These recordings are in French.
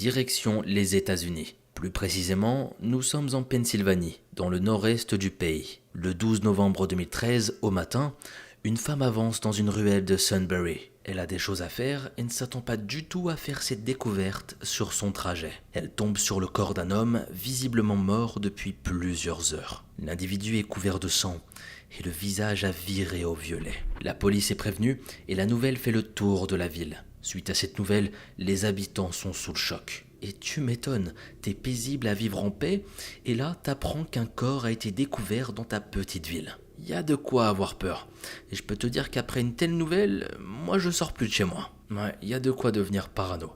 direction les États-Unis. Plus précisément, nous sommes en Pennsylvanie, dans le nord-est du pays. Le 12 novembre 2013, au matin, une femme avance dans une ruelle de Sunbury. Elle a des choses à faire et ne s'attend pas du tout à faire cette découverte sur son trajet. Elle tombe sur le corps d'un homme visiblement mort depuis plusieurs heures. L'individu est couvert de sang et le visage a viré au violet. La police est prévenue et la nouvelle fait le tour de la ville. Suite à cette nouvelle, les habitants sont sous le choc. Et tu m'étonnes, t'es paisible à vivre en paix et là t'apprends qu'un corps a été découvert dans ta petite ville. Il y a de quoi avoir peur. Et je peux te dire qu'après une telle nouvelle, moi je sors plus de chez moi. Ouais, il y a de quoi devenir parano.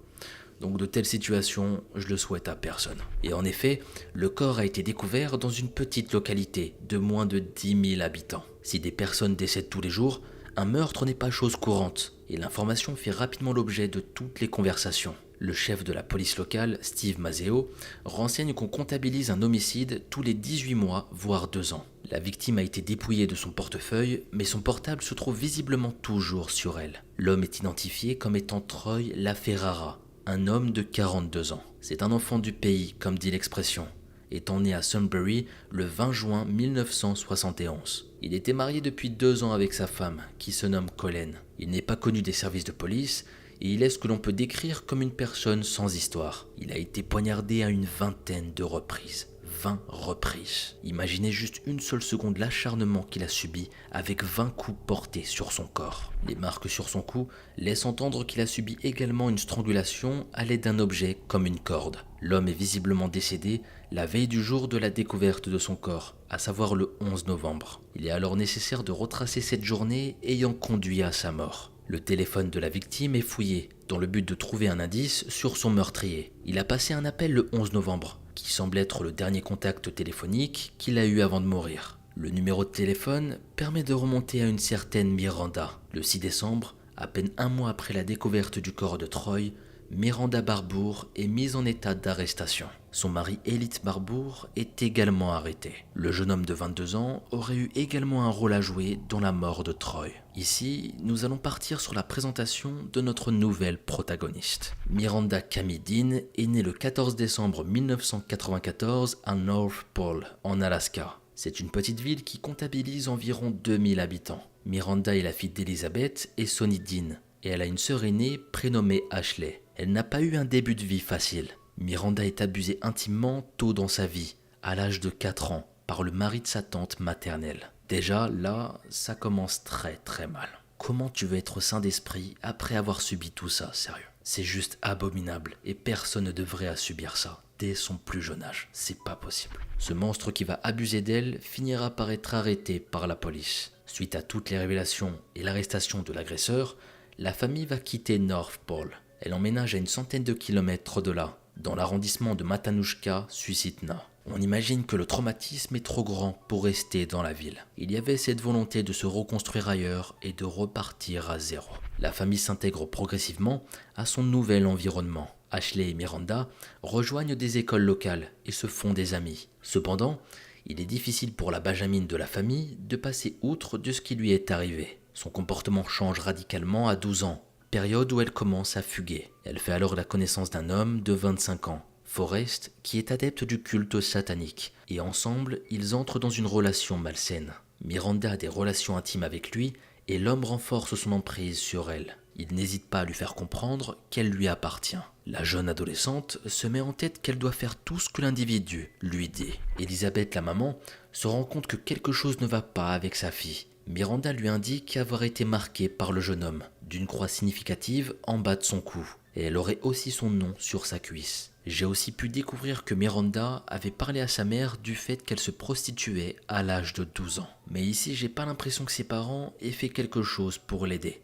Donc de telles situations, je le souhaite à personne. Et en effet, le corps a été découvert dans une petite localité de moins de 10 000 habitants. Si des personnes décèdent tous les jours, un meurtre n'est pas chose courante. Et l'information fait rapidement l'objet de toutes les conversations. Le chef de la police locale, Steve Mazzeo, renseigne qu'on comptabilise un homicide tous les 18 mois, voire 2 ans. La victime a été dépouillée de son portefeuille, mais son portable se trouve visiblement toujours sur elle. L'homme est identifié comme étant Troy LaFerrara, un homme de 42 ans. C'est un enfant du pays, comme dit l'expression, étant né à Sunbury le 20 juin 1971. Il était marié depuis 2 ans avec sa femme, qui se nomme Colleen. Il n'est pas connu des services de police, et il est ce que l'on peut décrire comme une personne sans histoire. Il a été poignardé à une vingtaine de reprises. 20 reprises. Imaginez juste une seule seconde l'acharnement qu'il a subi avec 20 coups portés sur son corps. Les marques sur son cou laissent entendre qu'il a subi également une strangulation à l'aide d'un objet comme une corde. L'homme est visiblement décédé la veille du jour de la découverte de son corps, à savoir le 11 novembre. Il est alors nécessaire de retracer cette journée ayant conduit à sa mort. Le téléphone de la victime est fouillé, dans le but de trouver un indice sur son meurtrier. Il a passé un appel le 11 novembre, qui semble être le dernier contact téléphonique qu'il a eu avant de mourir. Le numéro de téléphone permet de remonter à une certaine Miranda. Le 6 décembre, à peine un mois après la découverte du corps de Troy, Miranda Barbour est mise en état d'arrestation. Son mari Elliot Barbour est également arrêté. Le jeune homme de 22 ans aurait eu également un rôle à jouer dans la mort de Troy. Ici, nous allons partir sur la présentation de notre nouvelle protagoniste. Miranda Camille Dean est née le 14 décembre 1994 à North Pole, en Alaska. C'est une petite ville qui comptabilise environ 2000 habitants. Miranda est la fille d'Elizabeth et Sonny Dean, et elle a une sœur aînée prénommée Ashley. Elle n'a pas eu un début de vie facile. Miranda est abusée intimement tôt dans sa vie, à l'âge de 4 ans, par le mari de sa tante maternelle. Déjà, là, ça commence très très mal. Comment tu veux être sain d'esprit après avoir subi tout ça, sérieux? C'est juste abominable et personne ne devrait subir ça dès son plus jeune âge. C'est pas possible. Ce monstre qui va abuser d'elle finira par être arrêté par la police. Suite à toutes les révélations et l'arrestation de l'agresseur, la famille va quitter North Pole. Elle emménage à une centaine de kilomètres de là, dans l'arrondissement de Matanuska, Susitna. On imagine que le traumatisme est trop grand pour rester dans la ville. Il y avait cette volonté de se reconstruire ailleurs et de repartir à zéro. La famille s'intègre progressivement à son nouvel environnement. Ashley et Miranda rejoignent des écoles locales et se font des amis. Cependant, il est difficile pour la benjamine de la famille de passer outre de ce qui lui est arrivé. Son comportement change radicalement à 12 ans, période où elle commence à fuguer. Elle fait alors la connaissance d'un homme de 25 ans, Forrest, qui est adepte du culte satanique, et ensemble, ils entrent dans une relation malsaine. Miranda a des relations intimes avec lui, et l'homme renforce son emprise sur elle. Il n'hésite pas à lui faire comprendre qu'elle lui appartient. La jeune adolescente se met en tête qu'elle doit faire tout ce que l'individu lui dit. Elisabeth, la maman, se rend compte que quelque chose ne va pas avec sa fille. Miranda lui indique avoir été marquée par le jeune homme, d'une croix significative en bas de son cou, et elle aurait aussi son nom sur sa cuisse. J'ai aussi pu découvrir que Miranda avait parlé à sa mère du fait qu'elle se prostituait à l'âge de 12 ans. Mais ici, j'ai pas l'impression que ses parents aient fait quelque chose pour l'aider.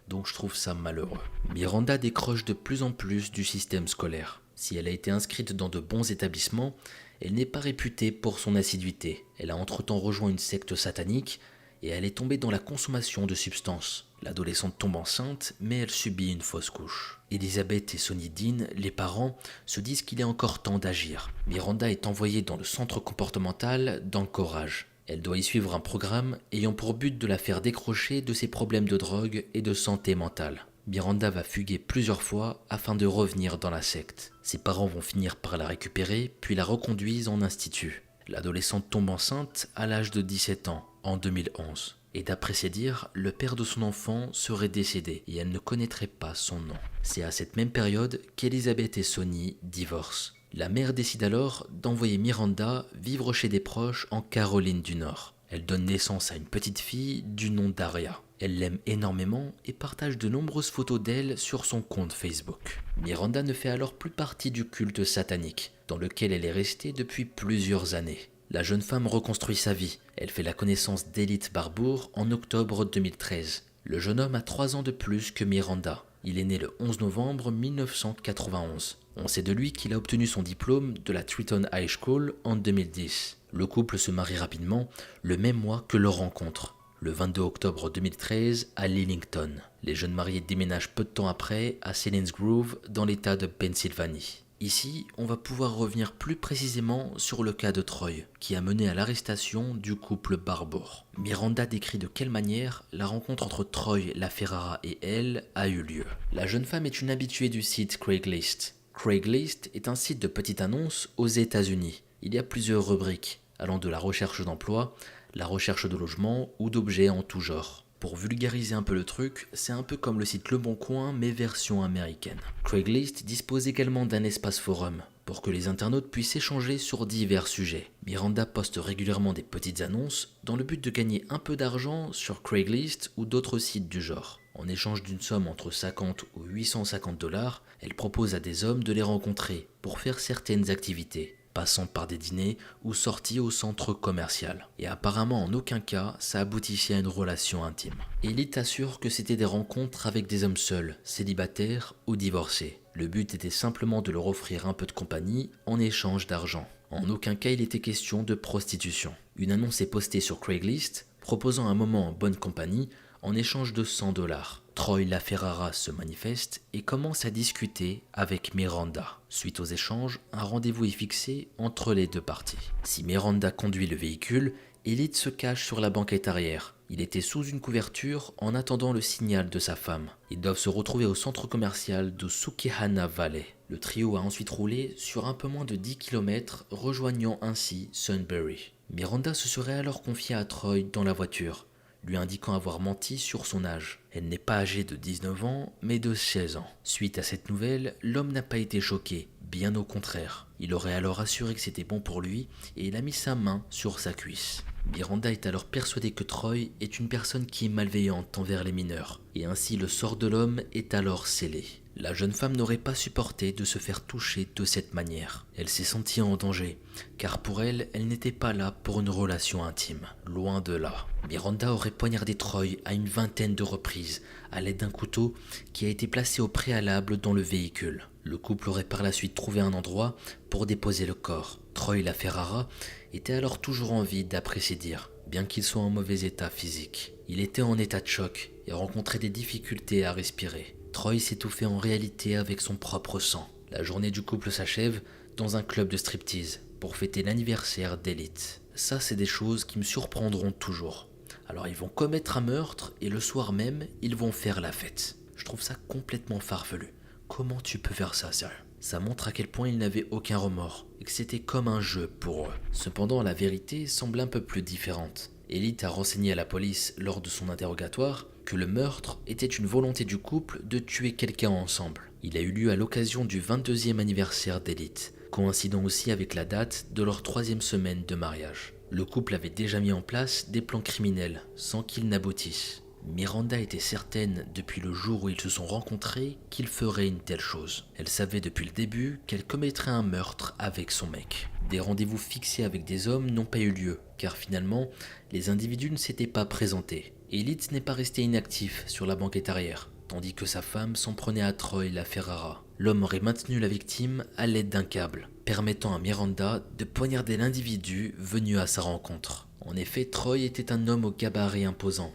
Donc je trouve ça malheureux. Miranda décroche de plus en plus du système scolaire. Si elle a été inscrite dans de bons établissements, elle n'est pas réputée pour son assiduité. Elle a entre-temps rejoint une secte satanique et elle est tombée dans la consommation de substances. L'adolescente tombe enceinte, mais elle subit une fausse couche. Elisabeth et Sonny Dean, les parents, se disent qu'il est encore temps d'agir. Miranda est envoyée dans le centre comportemental d'Anchorage. Elle doit y suivre un programme ayant pour but de la faire décrocher de ses problèmes de drogue et de santé mentale. Miranda va fuguer plusieurs fois afin de revenir dans la secte. Ses parents vont finir par la récupérer, puis la reconduisent en institut. L'adolescente tombe enceinte à l'âge de 17 ans, en 2011. Et d'après ses dires, le père de son enfant serait décédé et elle ne connaîtrait pas son nom. C'est à cette même période qu'Elizabeth et Sonny divorcent. La mère décide alors d'envoyer Miranda vivre chez des proches en Caroline du Nord. Elle donne naissance à une petite fille du nom d'Aria. Elle l'aime énormément et partage de nombreuses photos d'elle sur son compte Facebook. Miranda ne fait alors plus partie du culte satanique, dans lequel elle est restée depuis plusieurs années. La jeune femme reconstruit sa vie. Elle fait la connaissance d'Elliot Barbour en octobre 2013. Le jeune homme a 3 ans de plus que Miranda. Il est né le 11 novembre 1991. On sait de lui qu'il a obtenu son diplôme de la Triton High School en 2010. Le couple se marie rapidement, le même mois que leur rencontre, le 22 octobre 2013 à Lillington. Les jeunes mariés déménagent peu de temps après à Selinsgrove dans l'état de Pennsylvanie. Ici, on va pouvoir revenir plus précisément sur le cas de Troy, qui a mené à l'arrestation du couple Barbour. Miranda décrit de quelle manière la rencontre entre Troy LaFerrara et elle a eu lieu. La jeune femme est une habituée du site Craigslist. Craigslist est un site de petite annonce aux États-Unis. Il y a plusieurs rubriques, allant de la recherche d'emploi, la recherche de logement ou d'objets en tout genre. Pour vulgariser un peu le truc, c'est un peu comme le site Le Bon Coin mais version américaine. Craigslist dispose également d'un espace forum pour que les internautes puissent échanger sur divers sujets. Miranda poste régulièrement des petites annonces dans le but de gagner un peu d'argent sur Craigslist ou d'autres sites du genre. En échange d'une somme entre 50 ou 850 $, elle propose à des hommes de les rencontrer pour faire certaines activités, passant par des dîners ou sorties au centre commercial. Et apparemment en aucun cas ça aboutissait à une relation intime. Elite assure que c'était des rencontres avec des hommes seuls, célibataires ou divorcés. Le but était simplement de leur offrir un peu de compagnie en échange d'argent. En aucun cas il était question de prostitution. Une annonce est postée sur Craigslist proposant un moment en bonne compagnie en échange de 100 $. Troy LaFerrara se manifeste et commence à discuter avec Miranda. Suite aux échanges, un rendez-vous est fixé entre les deux parties. Si Miranda conduit le véhicule, Elliot se cache sur la banquette arrière. Il était sous une couverture en attendant le signal de sa femme. Ils doivent se retrouver au centre commercial de Susquehanna Valley. Le trio a ensuite roulé sur un peu moins de 10 km, rejoignant ainsi Sunbury. Miranda se serait alors confiée à Troy dans la voiture, lui indiquant avoir menti sur son âge. Elle n'est pas âgée de 19 ans, mais de 16 ans. Suite à cette nouvelle, l'homme n'a pas été choqué, bien au contraire. Il aurait alors assuré que c'était bon pour lui et il a mis sa main sur sa cuisse. Miranda est alors persuadée que Troy est une personne qui est malveillante envers les mineurs, et ainsi le sort de l'homme est alors scellé. La jeune femme n'aurait pas supporté de se faire toucher de cette manière. Elle s'est sentie en danger, car pour elle, elle n'était pas là pour une relation intime, loin de là. Miranda aurait poignardé Troy à une vingtaine de reprises, à l'aide d'un couteau qui a été placé au préalable dans le véhicule. Le couple aurait par la suite trouvé un endroit pour déposer le corps. Troy LaFerrara était alors toujours en vie d'après ses dires, bien qu'il soit en mauvais état physique. Il était en état de choc et rencontrait des difficultés à respirer. Troy s'étouffait en réalité avec son propre sang. La journée du couple s'achève dans un club de striptease pour fêter l'anniversaire d'Elliot. Ça, c'est des choses qui me surprendront toujours. Alors ils vont commettre un meurtre et le soir même, ils vont faire la fête. Je trouve ça complètement farfelu. Comment tu peux faire ça, sérieux? Ça montre à quel point ils n'avaient aucun remords et que c'était comme un jeu pour eux. Cependant, la vérité semble un peu plus différente. Elliot a renseigné à la police lors de son interrogatoire que le meurtre était une volonté du couple de tuer quelqu'un ensemble. Il a eu lieu à l'occasion du 22e anniversaire d'Elliot, coïncidant aussi avec la date de leur 3e semaine de mariage. Le couple avait déjà mis en place des plans criminels sans qu'ils n'aboutissent. Miranda était certaine depuis le jour où ils se sont rencontrés qu'il ferait une telle chose. Elle savait depuis le début qu'elle commettrait un meurtre avec son mec. Des rendez-vous fixés avec des hommes n'ont pas eu lieu, car finalement, les individus ne s'étaient pas présentés. Elliot n'est pas resté inactif sur la banquette arrière, tandis que sa femme s'en prenait à Troy LaFerrara. L'homme aurait maintenu la victime à l'aide d'un câble, permettant à Miranda de poignarder l'individu venu à sa rencontre. En effet, Troy était un homme au gabarit imposant,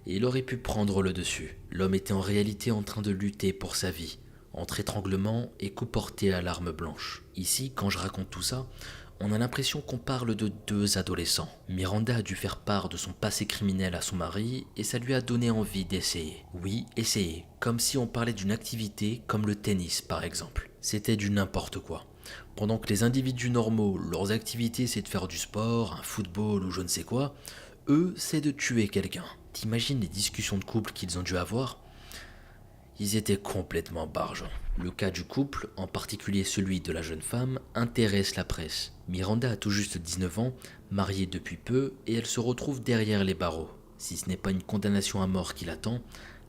et il aurait pu prendre le dessus. L'homme était en réalité en train de lutter pour sa vie, entre étranglement et coup porté à l'arme blanche. Ici, quand je raconte tout ça, On a l'impression qu'on parle de deux adolescents. Miranda a dû faire part de son passé criminel à son mari et ça lui a donné envie d'essayer. Oui, essayer, comme si on parlait d'une activité comme le tennis par exemple. C'était du n'importe quoi. Pendant que les individus normaux, leurs activités c'est de faire du sport, un football ou je ne sais quoi, eux c'est de tuer quelqu'un. T'imagines les discussions de couple qu'ils ont dû avoir? Ils étaient complètement barjots. Le cas du couple, en particulier celui de la jeune femme, intéresse la presse. Miranda a tout juste 19 ans, mariée depuis peu, et elle se retrouve derrière les barreaux. Si ce n'est pas une condamnation à mort qui l'attend,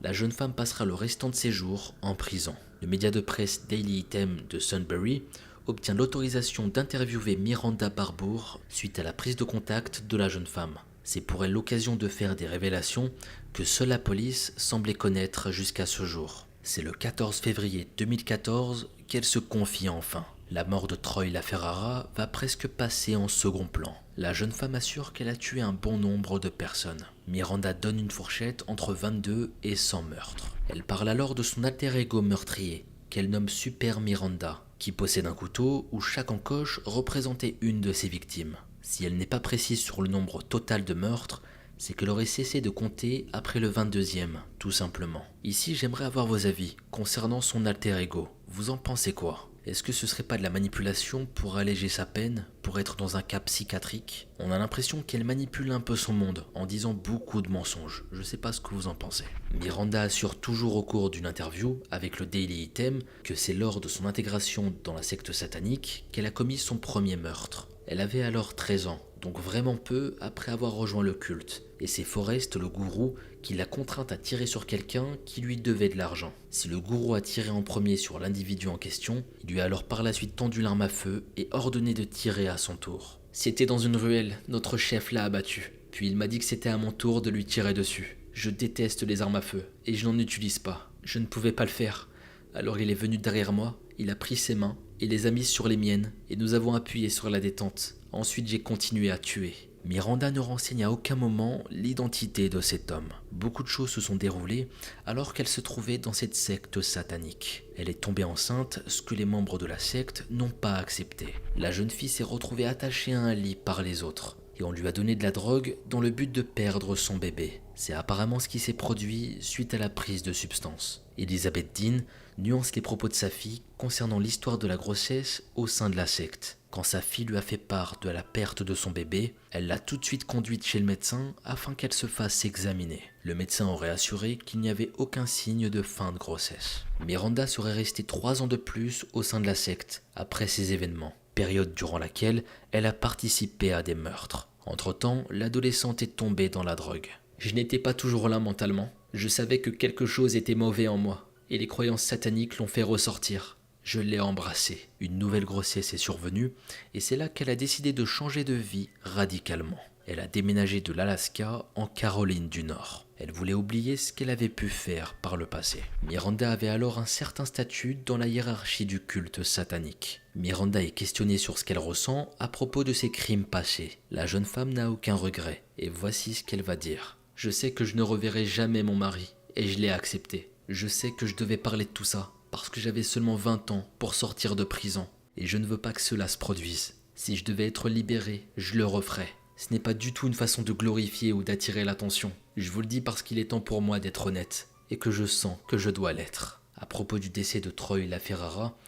la jeune femme passera le restant de ses jours en prison. Le média de presse Daily Item de Sunbury obtient l'autorisation d'interviewer Miranda Barbour suite à la prise de contact de la jeune femme. C'est pour elle l'occasion de faire des révélations que seule la police semblait connaître jusqu'à ce jour. C'est le 14 février 2014 qu'elle se confie enfin. La mort de Troy LaFerrara va presque passer en second plan. La jeune femme assure qu'elle a tué un bon nombre de personnes. Miranda donne une fourchette entre 22 et 100 meurtres. Elle parle alors de son alter ego meurtrier, qu'elle nomme Super Miranda, qui possède un couteau où chaque encoche représentait une de ses victimes. Si elle n'est pas précise sur le nombre total de meurtres, c'est qu'elle aurait cessé de compter après le 22e, tout simplement. Ici, j'aimerais avoir vos avis concernant son alter ego. Vous en pensez quoi? Est-ce que ce serait pas de la manipulation pour alléger sa peine, pour être dans un cas psychiatrique? On a l'impression qu'elle manipule un peu son monde en disant beaucoup de mensonges. Je sais pas ce que vous en pensez. Miranda assure toujours au cours d'une interview avec le Daily Item que c'est lors de son intégration dans la secte satanique qu'elle a commis son premier meurtre. Elle avait alors 13 ans, donc vraiment peu après avoir rejoint le culte, et c'est Forrest, le gourou, qui l'a contrainte à tirer sur quelqu'un qui lui devait de l'argent. Si le gourou a tiré en premier sur l'individu en question, il lui a alors par la suite tendu l'arme à feu et ordonné de tirer à son tour. C'était dans une ruelle, notre chef l'a abattu, puis il m'a dit que c'était à mon tour de lui tirer dessus. Je déteste les armes à feu, et je n'en utilise pas. Je ne pouvais pas le faire. Alors il est venu derrière moi, il a pris ses mains et les a mises sur les miennes, et nous avons appuyé sur la détente. Ensuite j'ai continué à tuer. Miranda ne renseigne à aucun moment l'identité de cet homme. Beaucoup de choses se sont déroulées alors qu'elle se trouvait dans cette secte satanique. Elle est tombée enceinte, ce que les membres de la secte n'ont pas accepté. La jeune fille s'est retrouvée attachée à un lit par les autres, et on lui a donné de la drogue dans le but de perdre son bébé. C'est apparemment ce qui s'est produit suite à la prise de substances. Elizabeth Dean nuance les propos de sa fille concernant l'histoire de la grossesse au sein de la secte. Quand sa fille lui a fait part de la perte de son bébé, elle l'a tout de suite conduite chez le médecin afin qu'elle se fasse examiner. Le médecin aurait assuré qu'il n'y avait aucun signe de fin de grossesse. Miranda serait restée 3 ans de plus au sein de la secte après ces événements, période durant laquelle elle a participé à des meurtres. Entre-temps, l'adolescente est tombée dans la drogue. Je n'étais pas toujours là mentalement. Je savais que quelque chose était mauvais en moi, et les croyances sataniques l'ont fait ressortir. Je l'ai embrassée. Une nouvelle grossesse est survenue, et c'est là qu'elle a décidé de changer de vie radicalement. Elle a déménagé de l'Alaska en Caroline du Nord. Elle voulait oublier ce qu'elle avait pu faire par le passé. Miranda avait alors un certain statut dans la hiérarchie du culte satanique. Miranda est questionnée sur ce qu'elle ressent à propos de ses crimes passés. La jeune femme n'a aucun regret, et voici ce qu'elle va dire. « Je sais que je ne reverrai jamais mon mari, et je l'ai accepté. Je sais que je devais parler de tout ça, parce que j'avais seulement 20 ans pour sortir de prison, et je ne veux pas que cela se produise. Si je devais être libéré, je le referais. Ce n'est pas du tout une façon de glorifier ou d'attirer l'attention. Je vous le dis parce qu'il est temps pour moi d'être honnête, et que je sens que je dois l'être. » À propos du décès de Troy LaFerrara,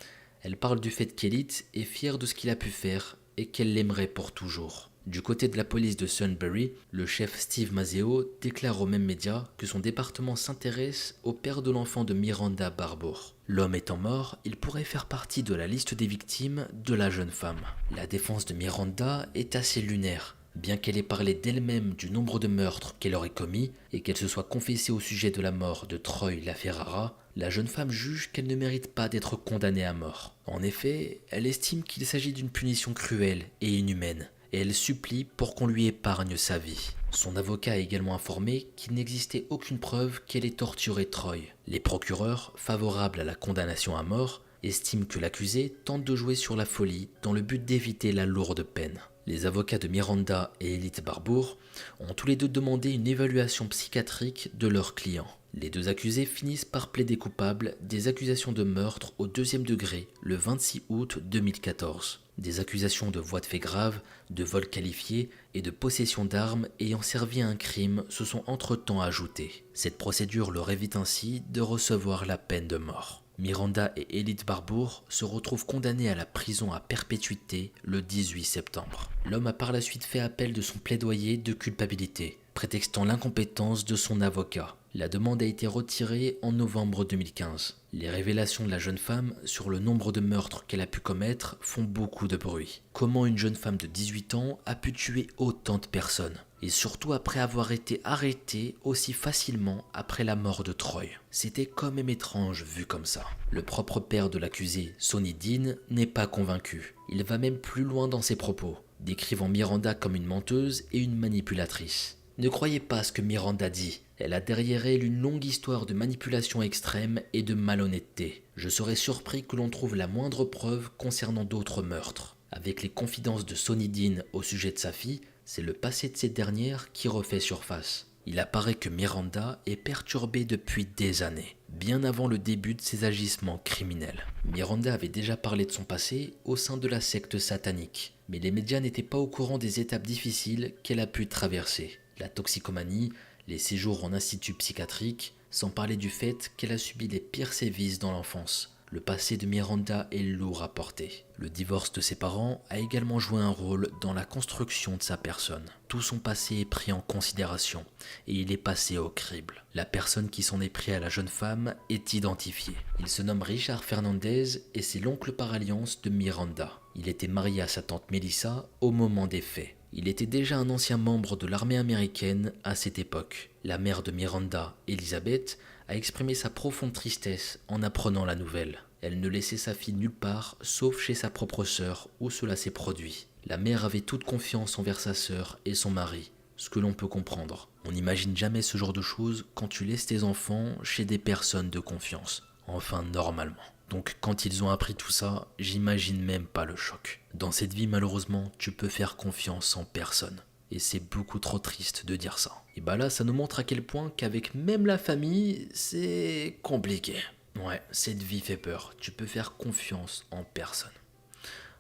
elle parle du fait qu'Elite est fière de ce qu'il a pu faire et qu'elle l'aimerait pour toujours. Du côté de la police de Sunbury, le chef Steve Mazzeo déclare aux mêmes médias que son département s'intéresse au père de l'enfant de Miranda Barbour. L'homme étant mort, il pourrait faire partie de la liste des victimes de la jeune femme. La défense de Miranda est assez lunaire. Bien qu'elle ait parlé d'elle-même du nombre de meurtres qu'elle aurait commis et qu'elle se soit confessée au sujet de la mort de Troy LaFerrara, la jeune femme juge qu'elle ne mérite pas d'être condamnée à mort. En effet, elle estime qu'il s'agit d'une punition cruelle et inhumaine, et elle supplie pour qu'on lui épargne sa vie. Son avocat a également informé qu'il n'existait aucune preuve qu'elle ait torturé Troy. Les procureurs, favorables à la condamnation à mort, estiment que l'accusé tente de jouer sur la folie dans le but d'éviter la lourde peine. Les avocats de Miranda et Elite Barbour ont tous les deux demandé une évaluation psychiatrique de leur client. Les deux accusés finissent par plaider coupables des accusations de meurtre au deuxième degré le 26 août 2014. Des accusations de voies de fait graves, de vol qualifié et de possession d'armes ayant servi à un crime se sont entre-temps ajoutées. Cette procédure leur évite ainsi de recevoir la peine de mort. Miranda et Elite Barbour se retrouvent condamnés à la prison à perpétuité le 18 septembre. L'homme a par la suite fait appel de son plaidoyer de culpabilité, prétextant l'incompétence de son avocat. La demande a été retirée en novembre 2015. Les révélations de la jeune femme sur le nombre de meurtres qu'elle a pu commettre font beaucoup de bruit. Comment une jeune femme de 18 ans a pu tuer autant de personnes? Et surtout après avoir été arrêtée aussi facilement après la mort de Troy. C'était quand même étrange vu comme ça. Le propre père de l'accusé, Sonny Dean, n'est pas convaincu. Il va même plus loin dans ses propos, décrivant Miranda comme une menteuse et une manipulatrice. Ne croyez pas ce que Miranda dit. Elle a derrière elle une longue histoire de manipulation extrême et de malhonnêteté. Je serais surpris que l'on trouve la moindre preuve concernant d'autres meurtres. Avec les confidences de Sonny Dean au sujet de sa fille, c'est le passé de cette dernière qui refait surface. Il apparaît que Miranda est perturbée depuis des années, bien avant le début de ses agissements criminels. Miranda avait déjà parlé de son passé au sein de la secte satanique, mais les médias n'étaient pas au courant des étapes difficiles qu'elle a pu traverser. La toxicomanie, les séjours en institut psychiatrique, sans parler du fait qu'elle a subi les pires sévices dans l'enfance. Le passé de Miranda est lourd à porter. Le divorce de ses parents a également joué un rôle dans la construction de sa personne. Tout son passé est pris en considération et il est passé au crible. La personne qui s'en est pris à la jeune femme est identifiée. Il se nomme Richard Fernandez et c'est l'oncle par alliance de Miranda. Il était marié à sa tante Melissa au moment des faits. Il était déjà un ancien membre de l'armée américaine à cette époque. La mère de Miranda, Elizabeth, a exprimé sa profonde tristesse en apprenant la nouvelle. Elle ne laissait sa fille nulle part, sauf chez sa propre sœur, où cela s'est produit. La mère avait toute confiance envers sa sœur et son mari, ce que l'on peut comprendre. On n'imagine jamais ce genre de choses quand tu laisses tes enfants chez des personnes de confiance. Enfin, normalement. Donc quand ils ont appris tout ça, j'imagine même pas le choc. Dans cette vie, malheureusement, tu peux faire confiance en personne. Et c'est beaucoup trop triste de dire ça. Et bah là, ça nous montre à quel point qu'avec même la famille, c'est compliqué. Ouais, cette vie fait peur. Tu peux faire confiance en personne.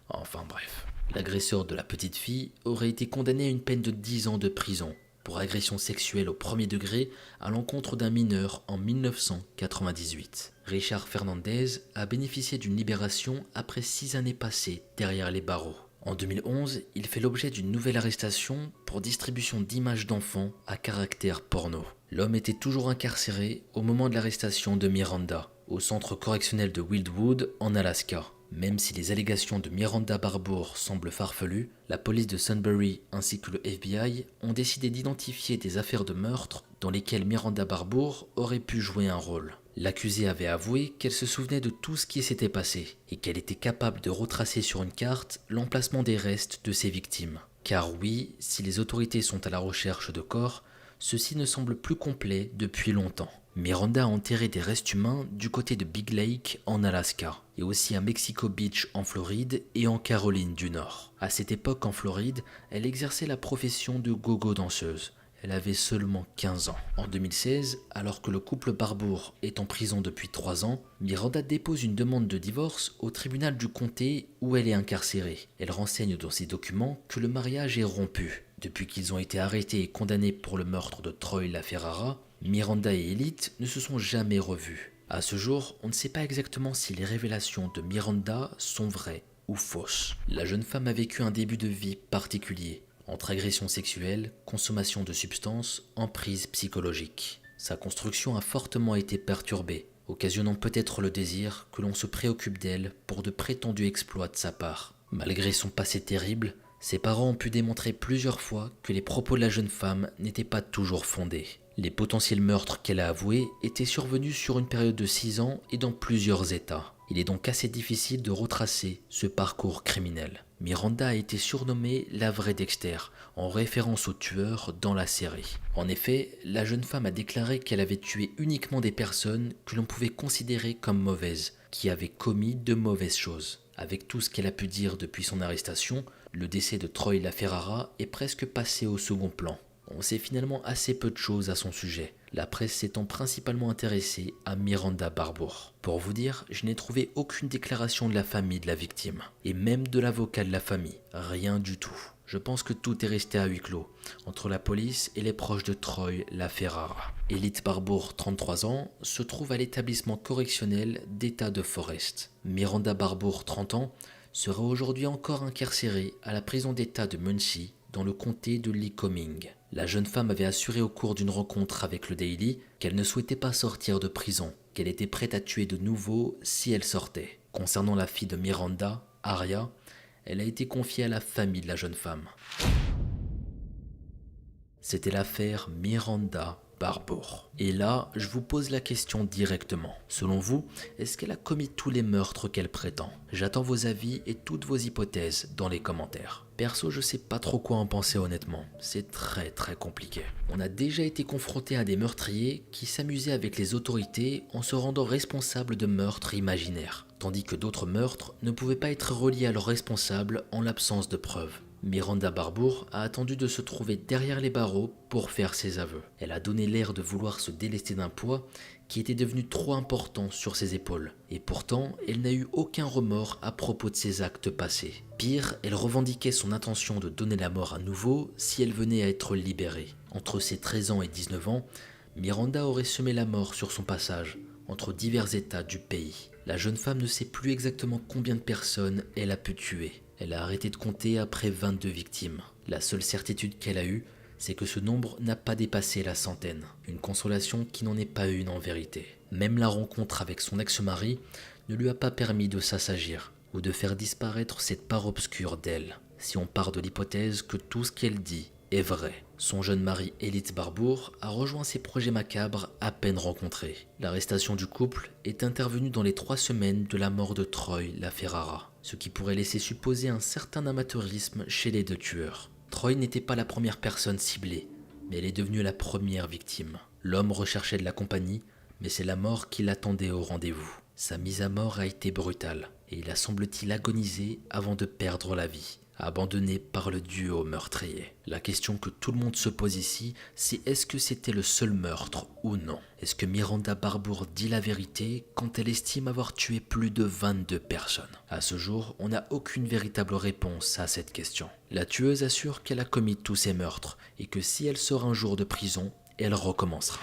Enfin bref. L'agresseur de la petite fille aurait été condamné à une peine de 10 ans de prison pour agression sexuelle au premier degré à l'encontre d'un mineur en 1998. Richard Fernandez a bénéficié d'une libération après 6 années passées derrière les barreaux. En 2011, il fait l'objet d'une nouvelle arrestation pour distribution d'images d'enfants à caractère porno. L'homme était toujours incarcéré au moment de l'arrestation de Miranda, au centre correctionnel de Wildwood en Alaska. Même si les allégations de Miranda Barbour semblent farfelues, la police de Sunbury ainsi que le FBI ont décidé d'identifier des affaires de meurtre dans lesquelles Miranda Barbour aurait pu jouer un rôle. L'accusée avait avoué qu'elle se souvenait de tout ce qui s'était passé et qu'elle était capable de retracer sur une carte l'emplacement des restes de ses victimes. Car oui, si les autorités sont à la recherche de corps, ceux-ci ne semblent plus complets depuis longtemps. Miranda a enterré des restes humains du côté de Big Lake en Alaska et aussi à Mexico Beach en Floride et en Caroline du Nord. À cette époque en Floride, elle exerçait la profession de gogo danseuse. Elle avait seulement 15 ans. En 2016, alors que le couple Barbour est en prison depuis 3 ans, Miranda dépose une demande de divorce au tribunal du comté où elle est incarcérée. Elle renseigne dans ses documents que le mariage est rompu. Depuis qu'ils ont été arrêtés et condamnés pour le meurtre de Troy LaFerrara, Miranda et Elite ne se sont jamais revus. À ce jour, on ne sait pas exactement si les révélations de Miranda sont vraies ou fausses. La jeune femme a vécu un début de vie particulier, entre agression sexuelle, consommation de substances, emprise psychologique. Sa construction a fortement été perturbée, occasionnant peut-être le désir que l'on se préoccupe d'elle pour de prétendus exploits de sa part. Malgré son passé terrible, ses parents ont pu démontrer plusieurs fois que les propos de la jeune femme n'étaient pas toujours fondés. Les potentiels meurtres qu'elle a avoués étaient survenus sur une période de 6 ans et dans plusieurs états. Il est donc assez difficile de retracer ce parcours criminel. Miranda a été surnommée la vraie Dexter, en référence au tueur dans la série. En effet, la jeune femme a déclaré qu'elle avait tué uniquement des personnes que l'on pouvait considérer comme mauvaises, qui avaient commis de mauvaises choses. Avec tout ce qu'elle a pu dire depuis son arrestation, le décès de Troy LaFerrara est presque passé au second plan. On sait finalement assez peu de choses à son sujet, la presse s'étant principalement intéressée à Miranda Barbour. Pour vous dire, je n'ai trouvé aucune déclaration de la famille de la victime, et même de l'avocat de la famille, rien du tout. Je pense que tout est resté à huis clos, entre la police et les proches de Troy LaFerrara. Elite Barbour, 33 ans, se trouve à l'établissement correctionnel d'État de Forest. Miranda Barbour, 30 ans, serait aujourd'hui encore incarcérée à la prison d'État de Muncie, dans le comté de Lycoming. La jeune femme avait assuré au cours d'une rencontre avec le Daily qu'elle ne souhaitait pas sortir de prison, qu'elle était prête à tuer de nouveau si elle sortait. Concernant la fille de Miranda, Aria, elle a été confiée à la famille de la jeune femme. C'était l'affaire Miranda Barbour. Et là, je vous pose la question directement. Selon vous, est-ce qu'elle a commis tous les meurtres qu'elle prétend? J'attends vos avis et toutes vos hypothèses dans les commentaires. Perso, je sais pas trop quoi en penser honnêtement. C'est très compliqué. On a déjà été confronté à des meurtriers qui s'amusaient avec les autorités en se rendant responsables de meurtres imaginaires, tandis que d'autres meurtres ne pouvaient pas être reliés à leurs responsables en l'absence de preuves. Miranda Barbour a attendu de se trouver derrière les barreaux pour faire ses aveux. Elle a donné l'air de vouloir se délester d'un poids qui était devenu trop important sur ses épaules. Et pourtant, elle n'a eu aucun remords à propos de ses actes passés. Pire, elle revendiquait son intention de donner la mort à nouveau si elle venait à être libérée. Entre ses 13 ans et 19 ans, Miranda aurait semé la mort sur son passage, entre divers états du pays. La jeune femme ne sait plus exactement combien de personnes elle a pu tuer. Elle a arrêté de compter après 22 victimes. La seule certitude qu'elle a eue, c'est que ce nombre n'a pas dépassé la centaine. Une consolation qui n'en est pas une en vérité. Même la rencontre avec son ex-mari ne lui a pas permis de s'assagir ou de faire disparaître cette part obscure d'elle. Si on part de l'hypothèse que tout ce qu'elle dit est vrai, son jeune mari Elite Barbour a rejoint ses projets macabres à peine rencontrés. L'arrestation du couple est intervenue dans les 3 semaines de la mort de Troy LaFerrara, ce qui pourrait laisser supposer un certain amateurisme chez les deux tueurs. Troy n'était pas la première personne ciblée, mais elle est devenue la première victime. L'homme recherchait de la compagnie, mais c'est la mort qui l'attendait au rendez-vous. Sa mise à mort a été brutale, et il a semble-t-il agonisé avant de perdre la vie, abandonné par le duo meurtrier. La question que tout le monde se pose ici, c'est est-ce que c'était le seul meurtre ou non? Est-ce que Miranda Barbour dit la vérité quand elle estime avoir tué plus de 22 personnes? À ce jour, on n'a aucune véritable réponse à cette question. La tueuse assure qu'elle a commis tous ces meurtres et que si elle sort un jour de prison, elle recommencera.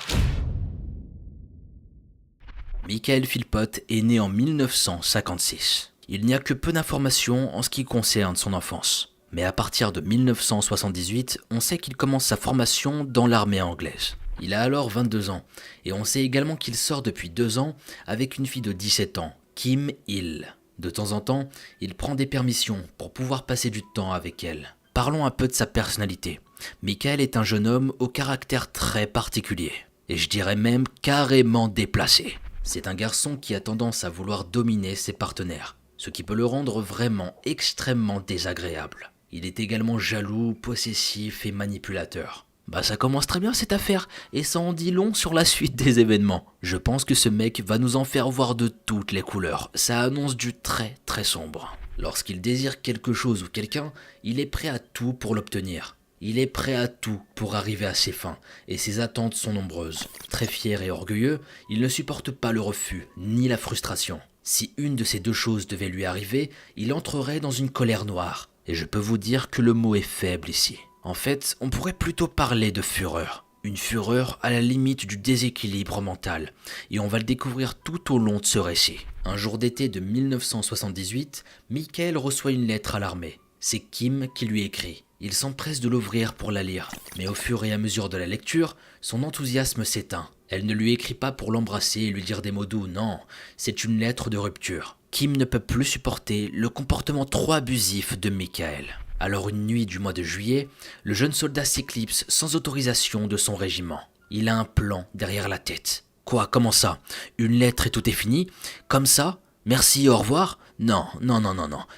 Michael Philpott est né en 1956. Il n'y a que peu d'informations en ce qui concerne son enfance. Mais à partir de 1978, on sait qu'il commence sa formation dans l'armée anglaise. Il a alors 22 ans, et on sait également qu'il sort depuis 2 ans avec une fille de 17 ans, Kim Hill. De temps en temps, il prend des permissions pour pouvoir passer du temps avec elle. Parlons un peu de sa personnalité. Michael est un jeune homme au caractère très particulier, et je dirais même carrément déplacé. C'est un garçon qui a tendance à vouloir dominer ses partenaires, ce qui peut le rendre vraiment extrêmement désagréable. Il est également jaloux, possessif et manipulateur. Ça commence très bien cette affaire, et ça en dit long sur la suite des événements. Je pense que ce mec va nous en faire voir de toutes les couleurs. Ça annonce du très sombre. Lorsqu'il désire quelque chose ou quelqu'un, il est prêt à tout pour l'obtenir. Il est prêt à tout pour arriver à ses fins, et ses attentes sont nombreuses. Très fier et orgueilleux, il ne supporte pas le refus, ni la frustration. Si une de ces deux choses devait lui arriver, il entrerait dans une colère noire. Et je peux vous dire que le mot est faible ici. En fait, on pourrait plutôt parler de fureur. Une fureur à la limite du déséquilibre mental. Et on va le découvrir tout au long de ce récit. Un jour d'été de 1978, Michael reçoit une lettre à l'armée. C'est Kim qui lui écrit. Il s'empresse de l'ouvrir pour la lire. Mais au fur et à mesure de la lecture, son enthousiasme s'éteint. Elle ne lui écrit pas pour l'embrasser et lui dire des mots doux, non, c'est une lettre de rupture. Kim ne peut plus supporter le comportement trop abusif de Michael. Alors une nuit du mois de juillet, le jeune soldat s'éclipse sans autorisation de son régiment. Il a un plan derrière la tête. Quoi, comment ça? Une lettre et tout est fini? Comme ça? Merci, au revoir? Non,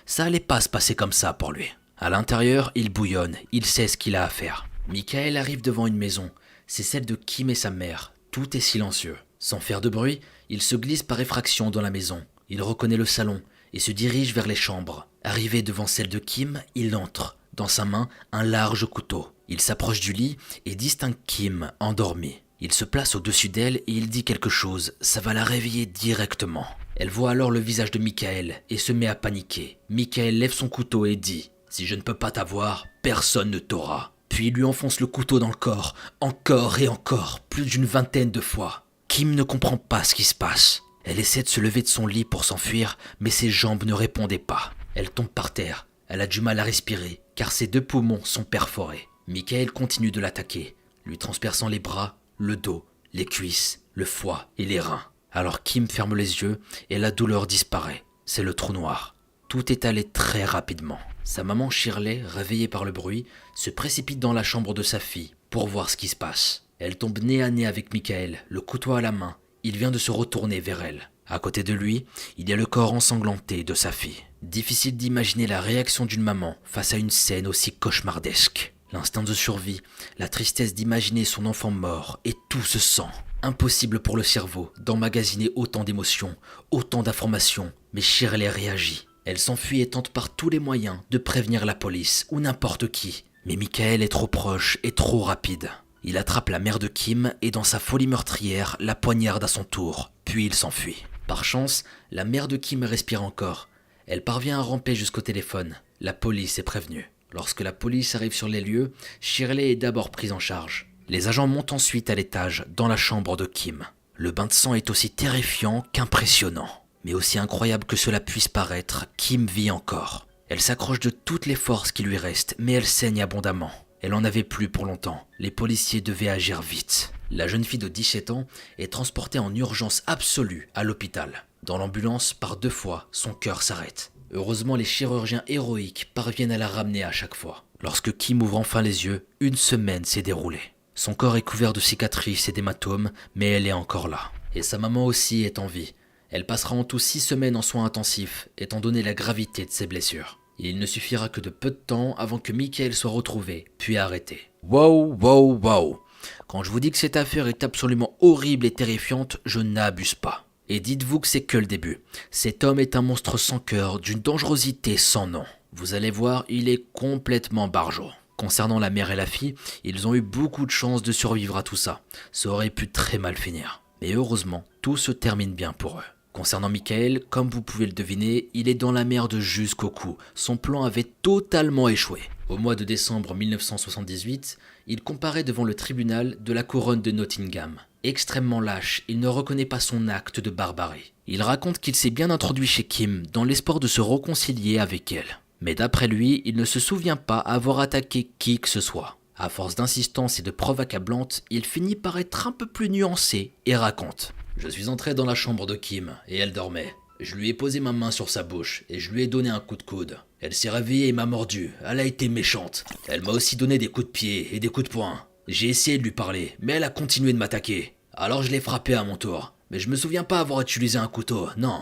ça allait pas se passer comme ça pour lui. À l'intérieur, il bouillonne, il sait ce qu'il a à faire. Michael arrive devant une maison, c'est celle de Kim et sa mère. Tout est silencieux. Sans faire de bruit, il se glisse par effraction dans la maison. Il reconnaît le salon et se dirige vers les chambres. Arrivé devant celle de Kim, il entre. Dans sa main, un large couteau. Il s'approche du lit et distingue Kim endormie. Il se place au-dessus d'elle et il dit quelque chose, ça va la réveiller directement. Elle voit alors le visage de Michael et se met à paniquer. Michael lève son couteau et dit « Si je ne peux pas t'avoir, personne ne t'aura ». Puis il lui enfonce le couteau dans le corps, encore et encore, plus d'une vingtaine de fois. Kim ne comprend pas ce qui se passe. Elle essaie de se lever de son lit pour s'enfuir, mais ses jambes ne répondaient pas. Elle tombe par terre. Elle a du mal à respirer, car ses 2 poumons sont perforés. Michael continue de l'attaquer, lui transperçant les bras, le dos, les cuisses, le foie et les reins. Alors Kim ferme les yeux et la douleur disparaît. C'est le trou noir. Tout est allé très rapidement. Sa maman Shirley, réveillée par le bruit, se précipite dans la chambre de sa fille pour voir ce qui se passe. Elle tombe nez à nez avec Michael, le couteau à la main. Il vient de se retourner vers elle. À côté de lui, il y a le corps ensanglanté de sa fille. Difficile d'imaginer la réaction d'une maman face à une scène aussi cauchemardesque. L'instinct de survie, la tristesse d'imaginer son enfant mort et tout se sent. Impossible pour le cerveau d'emmagasiner autant d'émotions, autant d'informations, mais Shirley réagit. Elle s'enfuit et tente par tous les moyens de prévenir la police ou n'importe qui. Mais Michael est trop proche et trop rapide. Il attrape la mère de Kim et dans sa folie meurtrière, la poignarde à son tour, puis il s'enfuit. Par chance, la mère de Kim respire encore. Elle parvient à ramper jusqu'au téléphone. La police est prévenue. Lorsque la police arrive sur les lieux, Shirley est d'abord prise en charge. Les agents montent ensuite à l'étage, dans la chambre de Kim. Le bain de sang est aussi terrifiant qu'impressionnant. Mais aussi incroyable que cela puisse paraître, Kim vit encore. Elle s'accroche de toutes les forces qui lui restent, mais elle saigne abondamment. Elle en avait plus pour longtemps. Les policiers devaient agir vite. La jeune fille de 17 ans est transportée en urgence absolue à l'hôpital. Dans l'ambulance, par 2 fois, son cœur s'arrête. Heureusement, les chirurgiens héroïques parviennent à la ramener à chaque fois. Lorsque Kim ouvre enfin les yeux, une semaine s'est déroulée. Son corps est couvert de cicatrices et d'hématomes, mais elle est encore là. Et sa maman aussi est en vie. Elle passera en tout 6 semaines en soins intensifs, étant donné la gravité de ses blessures. Il ne suffira que de peu de temps avant que Michael soit retrouvé, puis arrêté. Wow. Quand je vous dis que cette affaire est absolument horrible et terrifiante, je n'abuse pas. Et dites-vous que c'est que le début. Cet homme est un monstre sans cœur, d'une dangerosité sans nom. Vous allez voir, il est complètement barjot. Concernant la mère et la fille, ils ont eu beaucoup de chance de survivre à tout ça. Ça aurait pu très mal finir. Mais heureusement, tout se termine bien pour eux. Concernant Michael, comme vous pouvez le deviner, il est dans la merde jusqu'au cou. Son plan avait totalement échoué. Au mois de décembre 1978, il comparaît devant le tribunal de la couronne de Nottingham. Extrêmement lâche, il ne reconnaît pas son acte de barbarie. Il raconte qu'il s'est bien introduit chez Kim dans l'espoir de se réconcilier avec elle. Mais d'après lui, il ne se souvient pas avoir attaqué qui que ce soit. À force d'insistance et de preuves accablantes, il finit par être un peu plus nuancé et raconte. Je suis entré dans la chambre de Kim et elle dormait. Je lui ai posé ma main sur sa bouche et je lui ai donné un coup de coude. Elle s'est réveillée et m'a mordu. Elle a été méchante. Elle m'a aussi donné des coups de pied et des coups de poing. J'ai essayé de lui parler, mais elle a continué de m'attaquer. Alors je l'ai frappée à mon tour. Mais je me souviens pas avoir utilisé un couteau. Non.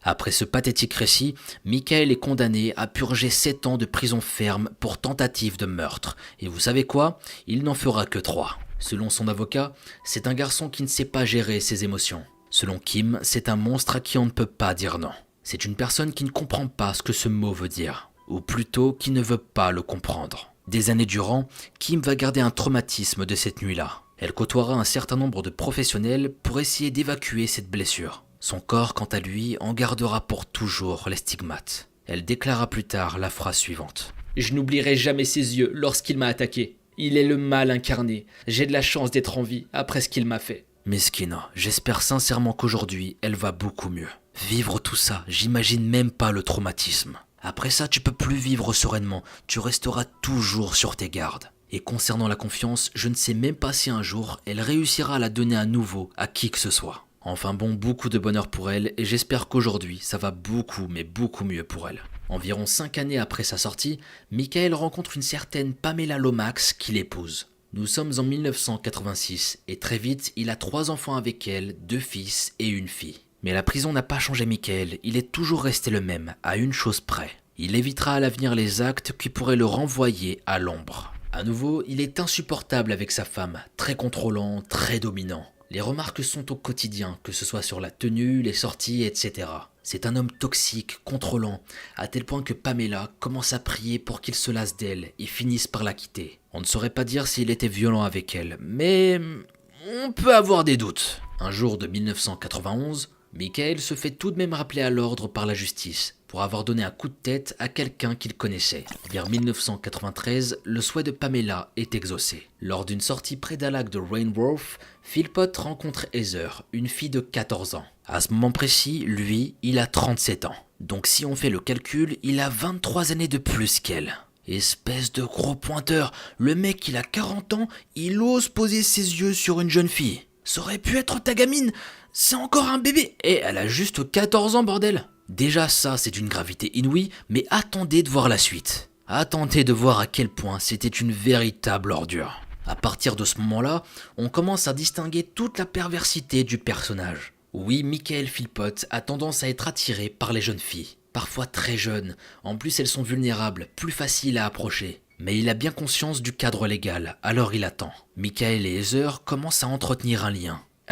Après ce pathétique récit, Michael est condamné à purger 7 ans de prison ferme pour tentative de meurtre. Et vous savez quoi ? Il n'en fera que 3. Selon son avocat, c'est un garçon qui ne sait pas gérer ses émotions. Selon Kim, c'est un monstre à qui on ne peut pas dire non. C'est une personne qui ne comprend pas ce que ce mot veut dire, ou plutôt qui ne veut pas le comprendre. Des années durant, Kim va garder un traumatisme de cette nuit-là. Elle côtoiera un certain nombre de professionnels pour essayer d'évacuer cette blessure. Son corps, quant à lui, en gardera pour toujours les stigmates. Elle déclara plus tard la phrase suivante. « Je n'oublierai jamais ses yeux lorsqu'il m'a attaqué. Il est le mal incarné. J'ai de la chance d'être en vie après ce qu'il m'a fait. » Mesquina, j'espère sincèrement qu'aujourd'hui, elle va beaucoup mieux. Vivre tout ça, j'imagine même pas le traumatisme. Après ça, tu peux plus vivre sereinement, tu resteras toujours sur tes gardes. Et concernant la confiance, je ne sais même pas si un jour, elle réussira à la donner à nouveau à qui que ce soit. Enfin bon, beaucoup de bonheur pour elle, et j'espère qu'aujourd'hui, ça va beaucoup, mais beaucoup mieux pour elle. Environ 5 années après sa sortie, Michael rencontre une certaine Pamela Lomax qui l'épouse. Nous sommes en 1986 et très vite, il a 3 enfants avec elle, 2 fils et une fille. Mais la prison n'a pas changé Michael, il est toujours resté le même, à une chose près. Il évitera à l'avenir les actes qui pourraient le renvoyer à l'ombre. À nouveau, il est insupportable avec sa femme, très contrôlant, très dominant. Les remarques sont au quotidien, que ce soit sur la tenue, les sorties, etc. C'est un homme toxique, contrôlant, à tel point que Pamela commence à prier pour qu'il se lasse d'elle et finisse par la quitter. On ne saurait pas dire s'il était violent avec elle, mais on peut avoir des doutes. Un jour de 1991, Michael se fait tout de même rappeler à l'ordre par la justice pour avoir donné un coup de tête à quelqu'un qu'il connaissait. Vers 1993, le souhait de Pamela est exaucé. Lors d'une sortie près d'un lac de Rainworth, Philpott rencontre Heather, une fille de 14 ans. À ce moment précis, lui, il a 37 ans. Donc si on fait le calcul, il a 23 années de plus qu'elle. Espèce de gros pointeur, le mec il a 40 ans, il ose poser ses yeux sur une jeune fille. Ça aurait pu être ta gamine, c'est encore un bébé, et elle a juste 14 ans bordel. Déjà ça c'est d'une gravité inouïe, mais attendez de voir la suite. Attendez de voir à quel point c'était une véritable ordure. À partir de ce moment-là, on commence à distinguer toute la perversité du personnage. Oui, Michael Philpott a tendance à être attiré par les jeunes filles. Parfois très jeunes, en plus elles sont vulnérables, plus faciles à approcher. Mais il a bien conscience du cadre légal, alors il attend. Michael et Heather commencent à entretenir un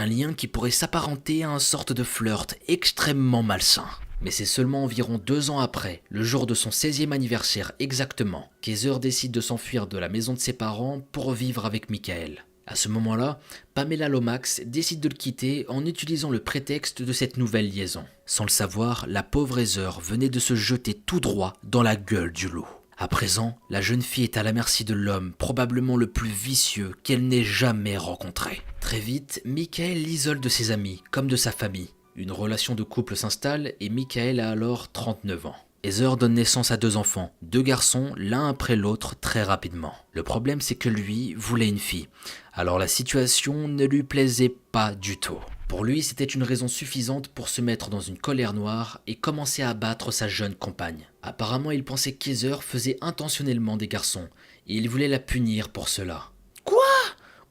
lien qui pourrait s'apparenter à une sorte de flirt extrêmement malsain. Mais c'est seulement environ 2 ans après, le jour de son 16e anniversaire exactement, qu'Heather décide de s'enfuir de la maison de ses parents pour vivre avec Michael. À ce moment-là, Pamela Lomax décide de le quitter en utilisant le prétexte de cette nouvelle liaison. Sans le savoir, la pauvre Heather venait de se jeter tout droit dans la gueule du loup. À présent, la jeune fille est à la merci de l'homme probablement le plus vicieux qu'elle n'ait jamais rencontré. Très vite, Michael l'isole de ses amis comme de sa famille. Une relation de couple s'installe et Michael a alors 39 ans. Heather donne naissance à 2 enfants, 2 garçons, l'un après l'autre très rapidement. Le problème c'est que lui voulait une fille, alors la situation ne lui plaisait pas du tout. Pour lui c'était une raison suffisante pour se mettre dans une colère noire et commencer à abattre sa jeune compagne. Apparemment il pensait qu'Heather faisait intentionnellement des garçons, et il voulait la punir pour cela. Quoi?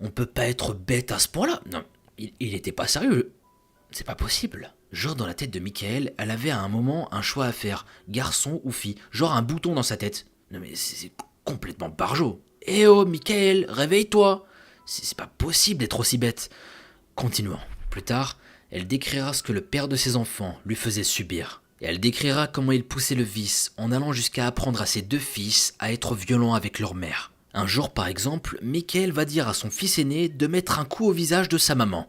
On peut pas être bête à ce point-là? Non, il était pas sérieux. C'est pas possible. Genre dans la tête de Michael, elle avait à un moment un choix à faire, garçon ou fille, genre un bouton dans sa tête. Non mais c'est complètement barjot. Eh oh Michael, réveille-toi. C'est pas possible d'être aussi bête. Continuons. Plus tard, elle décrira ce que le père de ses enfants lui faisait subir. Et elle décrira comment il poussait le vice en allant jusqu'à apprendre à ses 2 fils à être violents avec leur mère. Un jour par exemple, Michael va dire à son fils aîné de mettre un coup au visage de sa maman.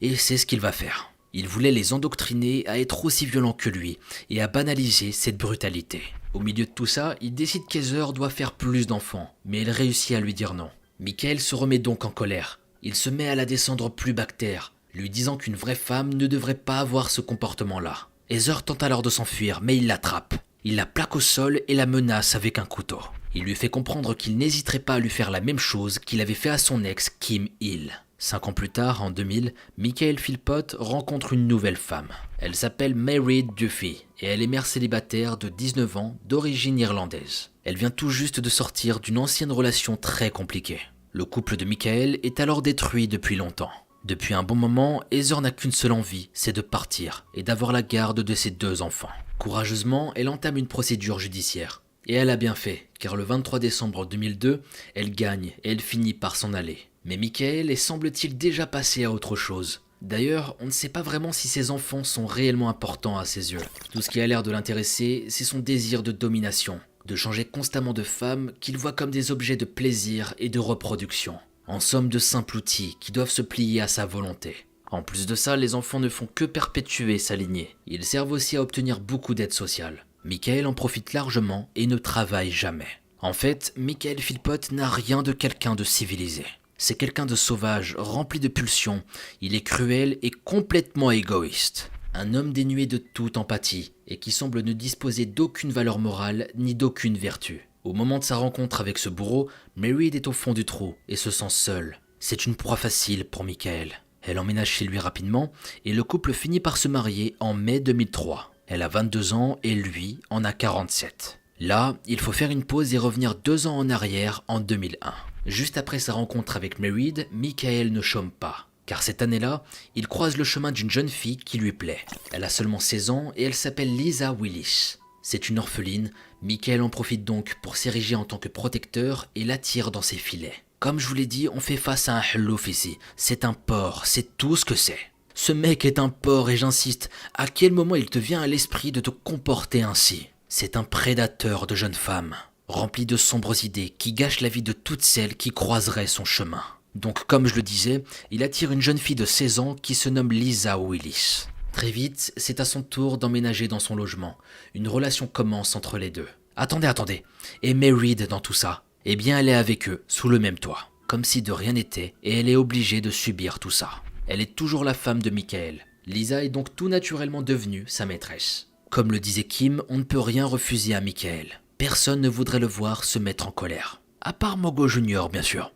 Et c'est ce qu'il va faire. Il voulait les endoctriner à être aussi violents que lui et à banaliser cette brutalité. Au milieu de tout ça, il décide qu'Heather doit faire plus d'enfants, mais elle réussit à lui dire non. Michael se remet donc en colère. Il se met à la descendre plus bactère, lui disant qu'une vraie femme ne devrait pas avoir ce comportement-là. Heather tente alors de s'enfuir, mais il l'attrape. Il la plaque au sol et la menace avec un couteau. Il lui fait comprendre qu'il n'hésiterait pas à lui faire la même chose qu'il avait fait à son ex Kim Hill. 5 ans plus tard, en 2000, Michael Philpott rencontre une nouvelle femme. Elle s'appelle Mary Duffy et elle est mère célibataire de 19 ans d'origine irlandaise. Elle vient tout juste de sortir d'une ancienne relation très compliquée. Le couple de Michael est alors détruit depuis longtemps. Depuis un bon moment, Heather n'a qu'une seule envie, c'est de partir et d'avoir la garde de ses 2 enfants. Courageusement, elle entame une procédure judiciaire. Et elle a bien fait, car le 23 décembre 2002, elle gagne et elle finit par s'en aller. Mais Michael est semble-t-il déjà passé à autre chose. D'ailleurs, on ne sait pas vraiment si ses enfants sont réellement importants à ses yeux. Tout ce qui a l'air de l'intéresser, c'est son désir de domination, de changer constamment de femme qu'il voit comme des objets de plaisir et de reproduction. En somme de simples outils qui doivent se plier à sa volonté. En plus de ça, les enfants ne font que perpétuer sa lignée. Ils servent aussi à obtenir beaucoup d'aide sociale. Michael en profite largement et ne travaille jamais. En fait, Michael Philpott n'a rien de quelqu'un de civilisé. C'est quelqu'un de sauvage, rempli de pulsions. Il est cruel et complètement égoïste. Un homme dénué de toute empathie et qui semble ne disposer d'aucune valeur morale ni d'aucune vertu. Au moment de sa rencontre avec ce bourreau, Mary est au fond du trou et se sent seule. C'est une proie facile pour Michael. Elle emménage chez lui rapidement et le couple finit par se marier en mai 2003. Elle a 22 ans et lui en a 47. Là, il faut faire une pause et revenir 2 ans en arrière en 2001. Juste après sa rencontre avec Merid, Michael ne chôme pas. Car cette année-là, il croise le chemin d'une jeune fille qui lui plaît. Elle a seulement 16 ans et elle s'appelle Lisa Willis. C'est une orpheline, Michael en profite donc pour s'ériger en tant que protecteur et l'attire dans ses filets. Comme je vous l'ai dit, on fait face à un hlouf ici. C'est un porc, c'est tout ce que c'est. Ce mec est un porc et j'insiste, à quel moment il te vient à l'esprit de te comporter ainsi? C'est un prédateur de jeunes femmes, rempli de sombres idées qui gâche la vie de toutes celles qui croiseraient son chemin. Donc comme je le disais, il attire une jeune fille de 16 ans qui se nomme Lisa Willis. Très vite, c'est à son tour d'emménager dans son logement. Une relation commence entre les deux. Attendez. Et Mairead dans tout ça? Eh bien, elle est avec eux, sous le même toit. Comme si de rien n'était, et elle est obligée de subir tout ça. Elle est toujours la femme de Michael. Lisa est donc tout naturellement devenue sa maîtresse. Comme le disait Kim, on ne peut rien refuser à Michael. Personne ne voudrait le voir se mettre en colère. À part Mogo Junior, bien sûr.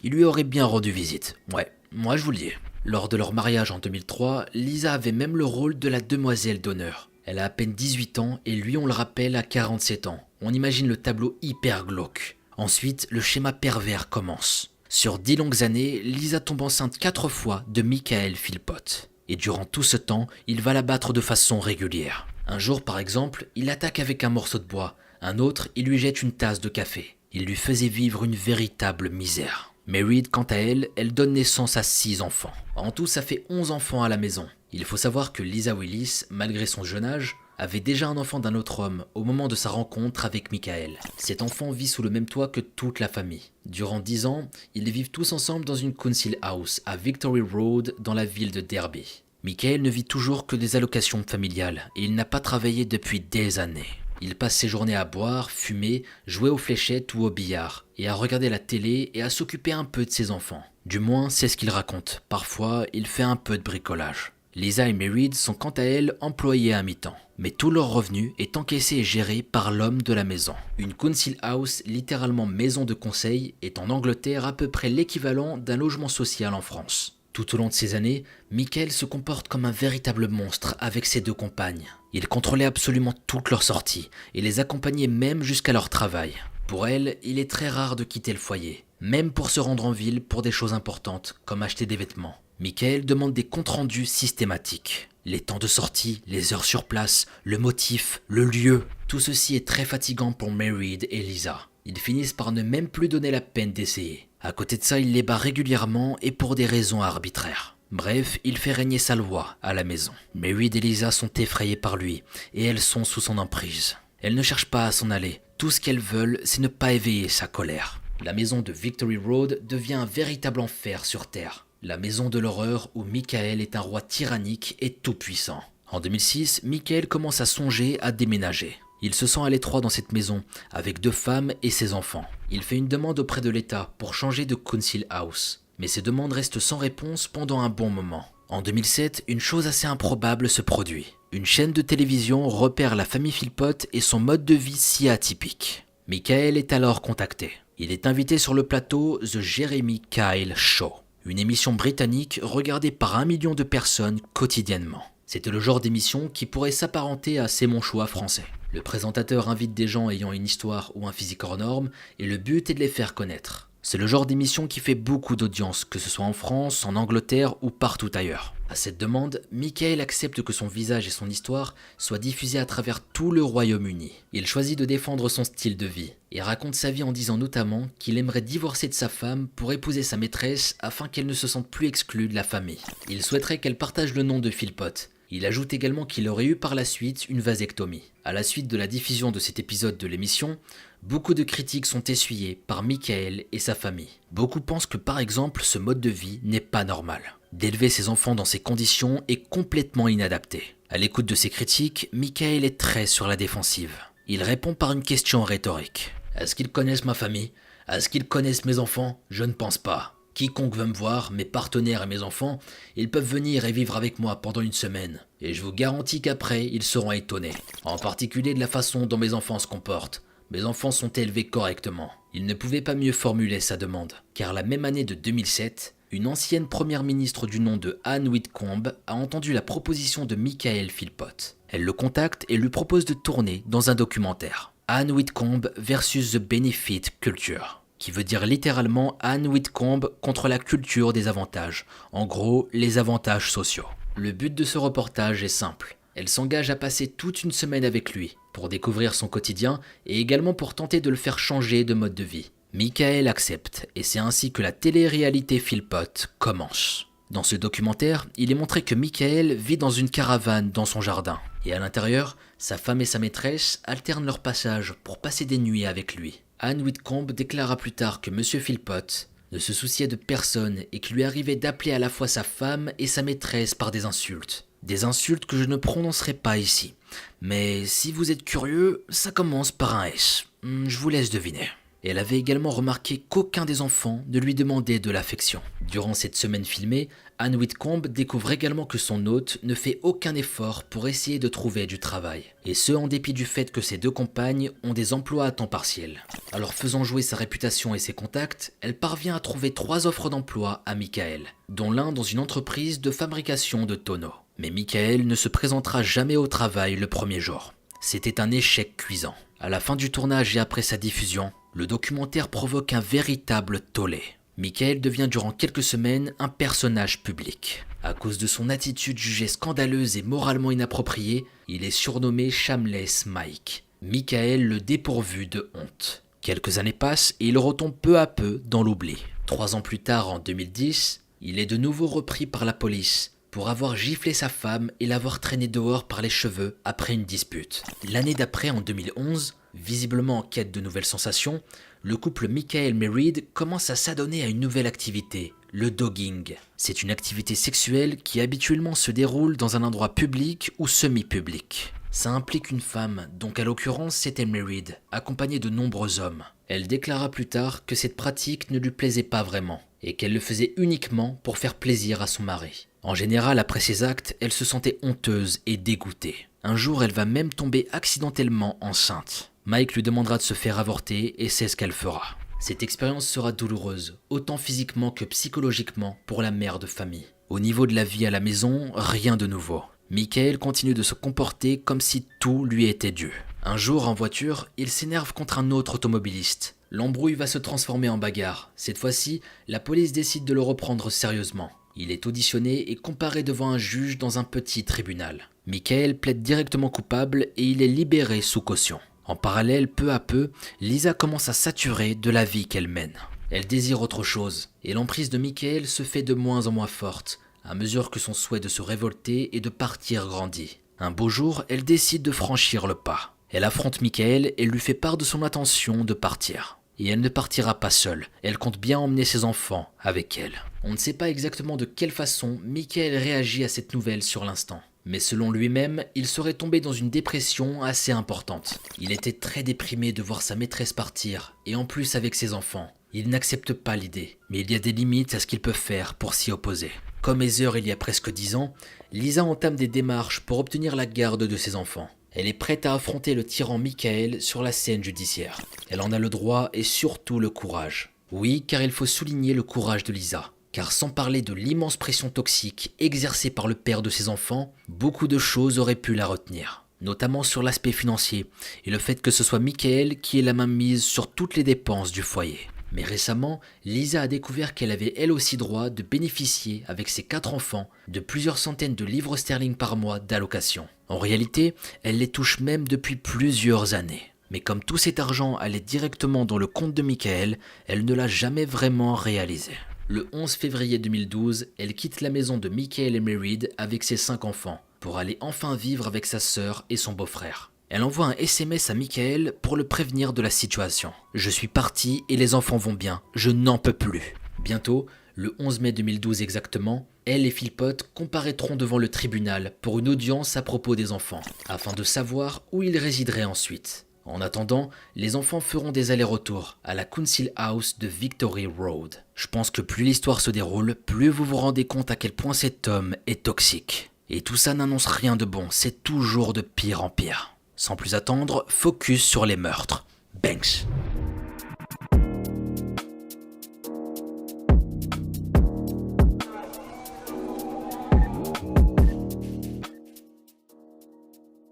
Il lui aurait bien rendu visite. Ouais, moi je vous le dis. Lors de leur mariage en 2003, Lisa avait même le rôle de la demoiselle d'honneur. Elle a à peine 18 ans et lui on le rappelle à 47 ans. On imagine le tableau hyper glauque. Ensuite, le schéma pervers commence. Sur 10 longues années, Lisa tombe enceinte 4 fois de Michael Philpott. Et durant tout ce temps, il va la battre de façon régulière. Un jour par exemple, il l'attaque avec un morceau de bois. Un autre, il lui jette une tasse de café. Il lui faisait vivre une véritable misère. Mairead, quant à elle, elle donne naissance à 6 enfants. En tout, ça fait 11 enfants à la maison. Il faut savoir que Lisa Willis, malgré son jeune âge, avait déjà un enfant d'un autre homme au moment de sa rencontre avec Michael. Cet enfant vit sous le même toit que toute la famille. Durant 10 ans, ils vivent tous ensemble dans une council house à Victory Road dans la ville de Derby. Michael ne vit toujours que des allocations familiales et il n'a pas travaillé depuis des années. Il passe ses journées à boire, fumer, jouer aux fléchettes ou au billard, et à regarder la télé et à s'occuper un peu de ses enfants. Du moins, c'est ce qu'il raconte. Parfois, il fait un peu de bricolage. Lisa et Mairead sont quant à elles employées à mi-temps, mais tout leur revenu est encaissé et géré par l'homme de la maison. Une council house, littéralement maison de conseil, est en Angleterre à peu près l'équivalent d'un logement social en France. Tout au long de ces années, Michael se comporte comme un véritable monstre avec ses 2 compagnes. Il contrôlait absolument toutes leurs sorties et les accompagnait même jusqu'à leur travail. Pour elle, il est très rare de quitter le foyer, même pour se rendre en ville pour des choses importantes, comme acheter des vêtements. Michael demande des comptes rendus systématiques. Les temps de sortie, les heures sur place, le motif, le lieu, tout ceci est très fatigant pour Mairead et Lisa. Ils finissent par ne même plus donner la peine d'essayer. À côté de ça, il les bat régulièrement et pour des raisons arbitraires. Bref, il fait régner sa loi à la maison. Mairead et Lisa sont effrayées par lui et elles sont sous son emprise. Elles ne cherchent pas à s'en aller. Tout ce qu'elles veulent, c'est ne pas éveiller sa colère. La maison de Victory Road devient un véritable enfer sur Terre. La maison de l'horreur où Michael est un roi tyrannique et tout-puissant. En 2006, Michael commence à songer à déménager. Il se sent à l'étroit dans cette maison, avec 2 femmes et ses enfants. Il fait une demande auprès de l'État pour changer de council house. Mais ces demandes restent sans réponse pendant un bon moment. En 2007, une chose assez improbable se produit. Une chaîne de télévision repère la famille Philpott et son mode de vie si atypique. Michael est alors contacté. Il est invité sur le plateau The Jeremy Kyle Show, une émission britannique regardée par 1 million de personnes quotidiennement. C'était le genre d'émission qui pourrait s'apparenter à C'est mon choix français. Le présentateur invite des gens ayant une histoire ou un physique hors norme et le but est de les faire connaître. C'est le genre d'émission qui fait beaucoup d'audience, que ce soit en France, en Angleterre ou partout ailleurs. À cette demande, Michael accepte que son visage et son histoire soient diffusés à travers tout le Royaume-Uni. Il choisit de défendre son style de vie et raconte sa vie en disant notamment qu'il aimerait divorcer de sa femme pour épouser sa maîtresse afin qu'elle ne se sente plus exclue de la famille. Il souhaiterait qu'elle partage le nom de Philpott. Il ajoute également qu'il aurait eu par la suite une vasectomie. À la suite de la diffusion de cet épisode de l'émission, beaucoup de critiques sont essuyées par Michael et sa famille. Beaucoup pensent que par exemple ce mode de vie n'est pas normal. D'élever ses enfants dans ces conditions est complètement inadapté. À l'écoute de ces critiques, Michael est très sur la défensive. Il répond par une question rhétorique. Est-ce qu'ils connaissent ma famille? Est-ce qu'ils connaissent mes enfants? Je ne pense pas. Quiconque veut me voir, mes partenaires et mes enfants, ils peuvent venir et vivre avec moi pendant une semaine. Et je vous garantis qu'après, ils seront étonnés. En particulier de la façon dont mes enfants se comportent. Mes enfants sont élevés correctement. Il ne pouvait pas mieux formuler sa demande. Car la même année de 2007, une ancienne première ministre du nom de Anne Whitcomb a entendu la proposition de Michael Philpott. Elle le contacte et lui propose de tourner dans un documentaire. Anne Whitcomb versus the Benefit Culture, qui veut dire littéralement Anne Whitcomb contre la culture des avantages, en gros les avantages sociaux. Le but de ce reportage est simple, elle s'engage à passer toute une semaine avec lui, pour découvrir son quotidien et également pour tenter de le faire changer de mode de vie. Michael accepte, et c'est ainsi que la télé-réalité Philpott commence. Dans ce documentaire, il est montré que Michael vit dans une caravane dans son jardin, et à l'intérieur, sa femme et sa maîtresse alternent leur passage pour passer des nuits avec lui. Anne Whitcomb déclara plus tard que M. Philpott ne se souciait de personne et qu'il lui arrivait d'appeler à la fois sa femme et sa maîtresse par des insultes. Des insultes que je ne prononcerai pas ici. Mais si vous êtes curieux, ça commence par un S. Je vous laisse deviner. Elle avait également remarqué qu'aucun des enfants ne lui demandait de l'affection. Durant cette semaine filmée, Anne Whitcomb découvre également que son hôte ne fait aucun effort pour essayer de trouver du travail. Et ce, en dépit du fait que ses deux compagnes ont des emplois à temps partiel. Alors faisant jouer sa réputation et ses contacts, elle parvient à trouver 3 offres d'emploi à Michael, dont l'un dans une entreprise de fabrication de tonneaux. Mais Michael ne se présentera jamais au travail le premier jour. C'était un échec cuisant. À la fin du tournage et après sa diffusion, le documentaire provoque un véritable tollé. Michael devient durant quelques semaines un personnage public. À cause de son attitude jugée scandaleuse et moralement inappropriée, il est surnommé Shameless Mike. Michael le dépourvu de honte. Quelques années passent et il retombe peu à peu dans l'oubli. 3 ans plus tard, en 2010, il est de nouveau repris par la police pour avoir giflé sa femme et l'avoir traîné dehors par les cheveux après une dispute. L'année d'après, en 2011, visiblement en quête de nouvelles sensations, le couple Michael Merid commence à s'adonner à une nouvelle activité, le dogging. C'est une activité sexuelle qui habituellement se déroule dans un endroit public ou semi-public. Ça implique une femme, donc à l'occurrence c'était Merid, accompagnée de nombreux hommes. Elle déclara plus tard que cette pratique ne lui plaisait pas vraiment, et qu'elle le faisait uniquement pour faire plaisir à son mari. En général, après ces actes, elle se sentait honteuse et dégoûtée. Un jour, elle va même tomber accidentellement enceinte. Mike lui demandera de se faire avorter et c'est ce qu'elle fera. Cette expérience sera douloureuse, autant physiquement que psychologiquement pour la mère de famille. Au niveau de la vie à la maison, rien de nouveau. Michael continue de se comporter comme si tout lui était dû. Un jour, en voiture, il s'énerve contre un autre automobiliste. L'embrouille va se transformer en bagarre. Cette fois-ci, la police décide de le reprendre sérieusement. Il est auditionné et comparé devant un juge dans un petit tribunal. Michael plaide directement coupable et il est libéré sous caution. En parallèle, peu à peu, Lisa commence à saturer de la vie qu'elle mène. Elle désire autre chose, et l'emprise de Michael se fait de moins en moins forte, à mesure que son souhait de se révolter et de partir grandit. Un beau jour, elle décide de franchir le pas. Elle affronte Michael et lui fait part de son intention de partir. Et elle ne partira pas seule, elle compte bien emmener ses enfants avec elle. On ne sait pas exactement de quelle façon Michael réagit à cette nouvelle sur l'instant. Mais selon lui-même, il serait tombé dans une dépression assez importante. Il était très déprimé de voir sa maîtresse partir, et en plus avec ses enfants. Il n'accepte pas l'idée, mais il y a des limites à ce qu'il peut faire pour s'y opposer. Comme Heather il y a presque 10 ans, Lisa entame des démarches pour obtenir la garde de ses enfants. Elle est prête à affronter le tyran Michael sur la scène judiciaire. Elle en a le droit et surtout le courage. Oui, car il faut souligner le courage de Lisa. Car sans parler de l'immense pression toxique exercée par le père de ses enfants, beaucoup de choses auraient pu la retenir. Notamment sur l'aspect financier et le fait que ce soit Michael qui ait la main mise sur toutes les dépenses du foyer. Mais récemment, Lisa a découvert qu'elle avait elle aussi droit de bénéficier, avec ses 4 enfants, de plusieurs centaines de livres sterling par mois d'allocation. En réalité, elle les touche même depuis plusieurs années. Mais comme tout cet argent allait directement dans le compte de Michael, elle ne l'a jamais vraiment réalisé. Le 11 février 2012, elle quitte la maison de Michael et Merid avec ses 5 enfants, pour aller enfin vivre avec sa sœur et son beau-frère. Elle envoie un SMS à Michael pour le prévenir de la situation. « Je suis partie et les enfants vont bien, je n'en peux plus. » Bientôt, le 11 mai 2012 exactement, elle et Philpott comparaîtront devant le tribunal pour une audience à propos des enfants, afin de savoir où ils résideraient ensuite. En attendant, les enfants feront des allers-retours à la Council House de Victory Road. Je pense que plus l'histoire se déroule, plus vous vous rendez compte à quel point cet homme est toxique. Et tout ça n'annonce rien de bon, c'est toujours de pire en pire. Sans plus attendre, focus sur les meurtres. Banks.